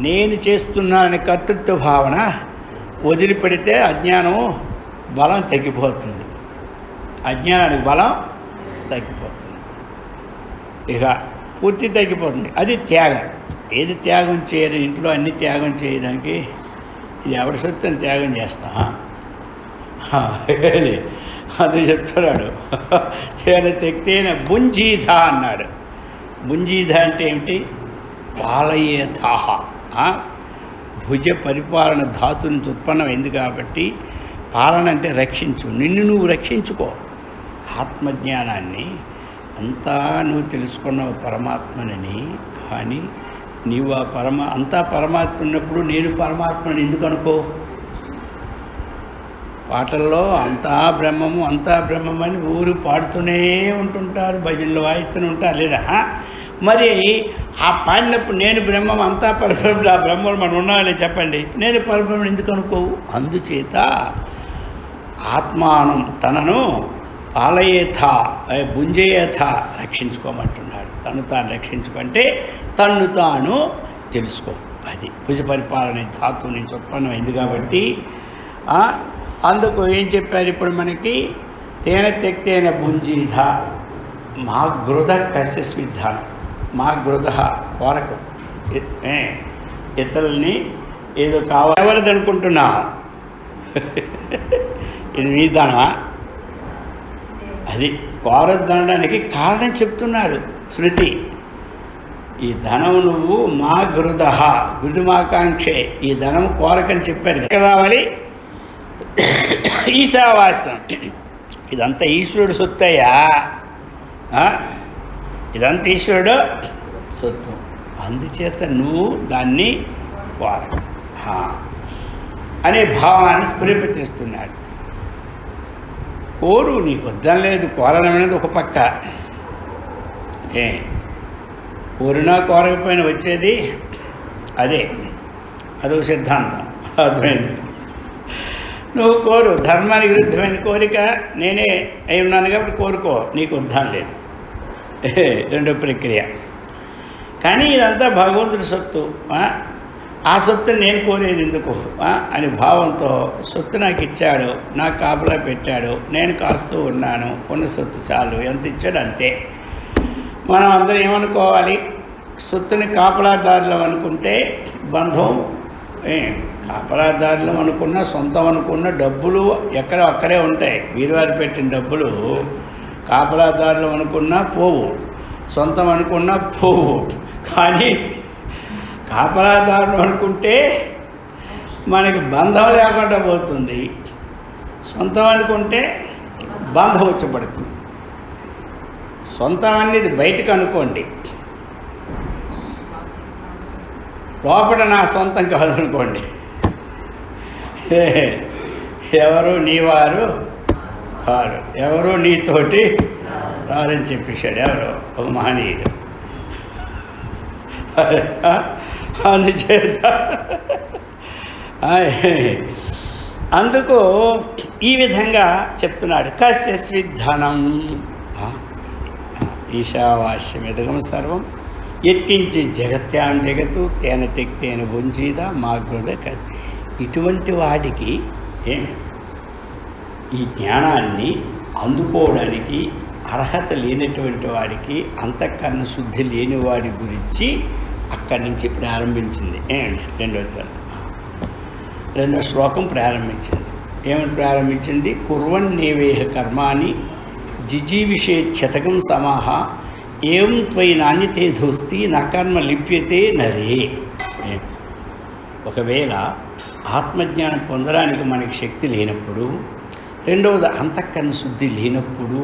నేను చేస్తున్నాననే కర్తృత్వ భావన వదిలిపెడితే అజ్ఞానం బలం తగ్గిపోతుంది. అజ్ఞానానికి బలం తగ్గిపోతుంది, ఇక పూర్తి తగ్గిపోతుంది. అది త్యాగం. ఏది త్యాగం చేయరు? ఇంట్లో అన్ని త్యాగం చేయడానికి ఇది ఎవరి సొత్తని త్యాగం చేస్తాం. అది చెప్తున్నాడు. తేన తెక్తేన భుంజీధ అన్నాడు. భుంజీధ అంటే ఏమిటి? పాలయేథాహ. భుజ పరిపాలన ధాతు నుంచి ఉత్పన్నమైంది కాబట్టి పాలన అంటే రక్షించు. నిన్ను నువ్వు రక్షించుకో. ఆత్మజ్ఞానాన్ని అంతా నువ్వు తెలుసుకున్నావు పరమాత్మనని. కానీ నీవు ఆ అంతా పరమాత్మ ఉన్నప్పుడు నేను పరమాత్మని ఎందుకు అనుకో? పాటల్లో అంతా బ్రహ్మము అంతా బ్రహ్మమని ఊరు పాడుతూనే ఉంటుంటారు, భజనలు వాయిస్తూనే ఉంటారు లేదా? మరి ఆ పాడినప్పుడు నేను బ్రహ్మం అంతా పరబ్రహ్మ, ఆ బ్రహ్మలు మనం ఉన్నాలే చెప్పండి. నేను పరబ్రహ్మను ఎందుకు అనుకోవు? అందుచేత ఆత్మానం తనను పాలయేథ భుంజయేథ రక్షించుకోమంటున్నాడు. తను తాను రక్షించుకుంటే తన్ను తాను తెలుసుకో. అది భుజ పరిపాలన ధాతువు నుంచి ఉత్పన్నమైంది కాబట్టి అందుకు ఏం చెప్పారు ఇప్పుడు మనకి? తేన తెక్తేన భుంజీధ మా గృధ కస్య స్విధానం. మా గృధ కోరకు ఇతరుల్ని ఏదో కావాలది అనుకుంటున్నా. ఇది మీ దానమా? అది కోరద్దనడానికి కారణం చెప్తున్నాడు శృతి. ఈ ధనం నువ్వు మా గృధ గురుమాకాంక్షే, ఈ ధనం కోరకని చెప్పారు. ఎక్కడ రావాలి? ఈశావాస్యం. ఇదంతా ఈశ్వరుడు సొత్తయ్యా. ఇదంతా ఈశ్వరుడు సొత్తు. అందుచేత నువ్వు దాన్ని కోర అనే భావాన్ని స్ఫురింపచేస్తున్నాడు. కోరు, నీకు వద్దం లేదు. కోరడం అనేది ఒక పక్క. కోరినా కోరకపోయినా వచ్చేది అదే. అదొక సిద్ధాంతం. అర్థమైంది? నువ్వు కోరు. ధర్మానికి విరుద్ధమైన కోరిక నేనే అయి ఉన్నాను కాబట్టి కోరుకో, నీకు వద్దం లేదు. రెండో ప్రక్రియ. కానీ ఇదంతా భగవంతుడి సొత్తు. ఆ సొత్తుని నేను కోరేది ఎందుకు అని భావంతో సొత్తు నాకు ఇచ్చాడు, నాకు కాపలా పెట్టాడు, నేను కాస్తూ ఉన్నాను. ఉన్న సొత్తు చాలు, ఎంత ఇచ్చాడు అంతే. మనం అందరం ఏమనుకోవాలి? సొత్తుని కాపలాదారులం అనుకుంటే బంధం. కాపలాదారులం అనుకున్న, సొంతం అనుకున్న డబ్బులు ఎక్కడ అక్కడే ఉంటాయి. వీరివారు పెట్టిన డబ్బులు కాపలాదారులు అనుకున్నా పోవు, సొంతం అనుకున్నా పోవు. కానీ కాపలాదారులు అనుకుంటే మనకి బంధం లేకుండా పోతుంది, సొంతం అనుకుంటే బంధం వచ్చి పడుతుంది. సొంతం అనేది బయటకు అనుకోండి, లోపల నా సొంతం కాదనుకోండి. ఎవరు నీవారు వారు, ఎవరు నీతోటి రారని చెప్పేశాడు ఎవరు ఒక మహనీయుడు. అందుచేత అందుకు ఈ విధంగా చెప్తున్నాడు. కస్యస్విద్ధనం ఈశావాస్యమిదగం సర్వం ఎత్తించి జగత్యాం జగత్తు తేన తెక్తేన భుంజీద మాగ్రుడ కది. ఇటువంటి వాడికి ఈ జ్ఞానాన్ని అందుకోవడానికి అర్హత లేనటువంటి వాడికి, అంతఃకరణ శుద్ధి లేని వాడి గురించి అక్కడి నుంచి ప్రారంభించింది. రెండో శ్లోకం ప్రారంభించింది. ఏమని ప్రారంభించింది? కుర్వన్నేవేహ కర్మాని జిజీవిషేచ్చతకం సమాహ ఏం త్వయి నాణ్యతే ధోస్తి నకర్మ లిప్యతే నరే. ఒకవేళ ఆత్మజ్ఞానం పొందడానికి మనకి శక్తి లేనప్పుడు, రెండవది అంతఃకరణ శుద్ధి లేనప్పుడు,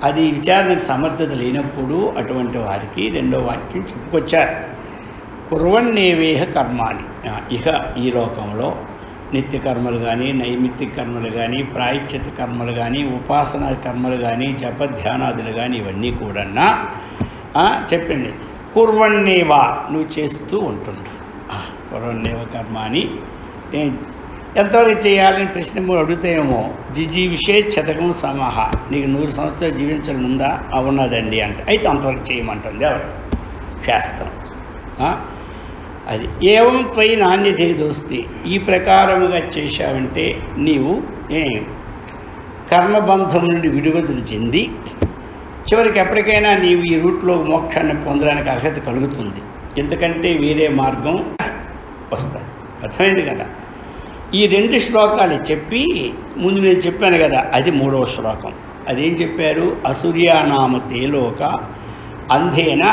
అది విచారణకు సమర్థత లేనప్పుడు అటువంటి వారికి రెండో వాక్యం చెప్పుకొచ్చారు. కుర్వన్నేవేహ కర్మాని, ఇక ఈ లోకంలో నిత్య కర్మలు కానీ, నైమిత్తిక కర్మలు కానీ, ప్రాయశ్చిత కర్మలు కానీ, ఉపాసనా కర్మలు కానీ, జప ధ్యానాదులు కానీ ఇవన్నీ కూడా చెప్పింది. కుర్వన్నేవా, నువ్వు చేస్తూ ఉంటుండు. కుర్వన్నేవ కర్మ అని ఎంతవరకు చేయాలని ప్రశ్న అడుగుతాయేమో. జిజీవిషే శతకం సమాహ, నీకు 100 సంవత్సరాలు జీవించాలని ఉందా? ఉన్నదండి అంటే అయితే అంతవరకు చేయమంటుంది ఎవరు? శాస్త్రం. అది ఏవం త్వయి నాణ్యతే దోస్తి, ఈ ప్రకారముగా చేశావంటే నీవు కర్మబంధం నుండి విడుదల చెంది చివరికి ఎప్పటికైనా నీవు ఈ రూట్లో మోక్షాన్ని పొందడానికి అర్హత కలుగుతుంది. ఎందుకంటే వేరే మార్గం వస్తుంది. అర్థమైంది కదా? ఈ 2 శ్లోకాలు చెప్పి ముందు నేను చెప్పాను కదా, అది 3వ శ్లోకం. అదేం చెప్పారు? అసూర్యానామతే లోక అంధేన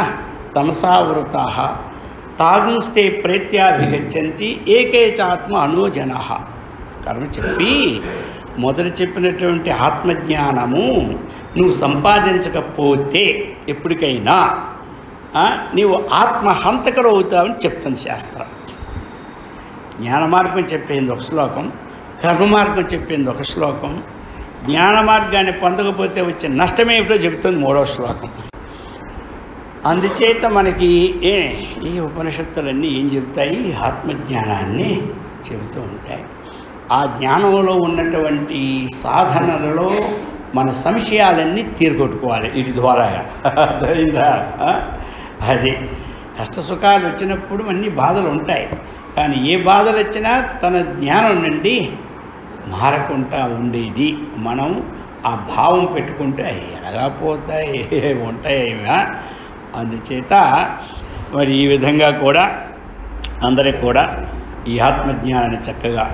తమసావృతా తాగుంస్తే ప్రేత్యాభిగచ్చంతి ఏకేచాత్మ అనోజన. కర్మ చెప్పి మొదలు చెప్పినటువంటి ఆత్మజ్ఞానము నువ్వు సంపాదించకపోతే ఎప్పటికైనా నీవు ఆత్మహంతకుడు అవుతావని చెప్తుంది శాస్త్రం. జ్ఞాన మార్గం చెప్పింది ఒక శ్లోకం, కర్మ మార్గం చెప్పింది ఒక శ్లోకం. జ్ఞాన మార్గాన్ని పొందకపోతే వచ్చే నష్టమేమిటో చెబుతుంది 3వ శ్లోకం. అందుచేత మనకి ఈ ఉపనిషత్తులన్నీ ఏం చెబుతాయి? ఆత్మజ్ఞానాన్ని చెబుతూ ఉంటాయి. ఆ జ్ఞానంలో ఉన్నటువంటి సాధనలలో మన సంశయాలన్నీ తీర్గొట్టుకోవాలి వీటి ద్వారాగా. అర్థమైందా? అది కష్టసుఖాలు వచ్చినప్పుడు అన్ని బాధలు ఉంటాయి, కానీ ఏ బాధలు వచ్చినా తన జ్ఞానం నుండి మారకుండా ఉండేది. మనం ఆ భావం పెట్టుకుంటే ఎలాగా పోతాయి, ఉంటాయి. అందుచేత మరి ఈ విధంగా కూడా అందరికి కూడా ఈ ఆత్మజ్ఞానాన్ని చక్కగా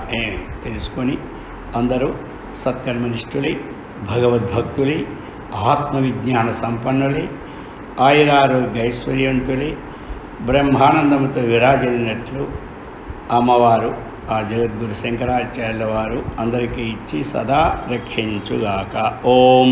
తెలుసుకొని అందరూ సత్కర్మనిష్ఠులై, భగవద్భక్తులై, ఆత్మవిజ్ఞాన సంపన్నులై, ఆయురారోగ్య ఐశ్వర్యవంతులై, బ్రహ్మానందముతో విరాజనినట్లు అమ్మవారు ఆ జగద్గురు శంకరాచార్యుల వారు అందరికీ ఇచ్చి సదా రక్షించుగాక. ఓం.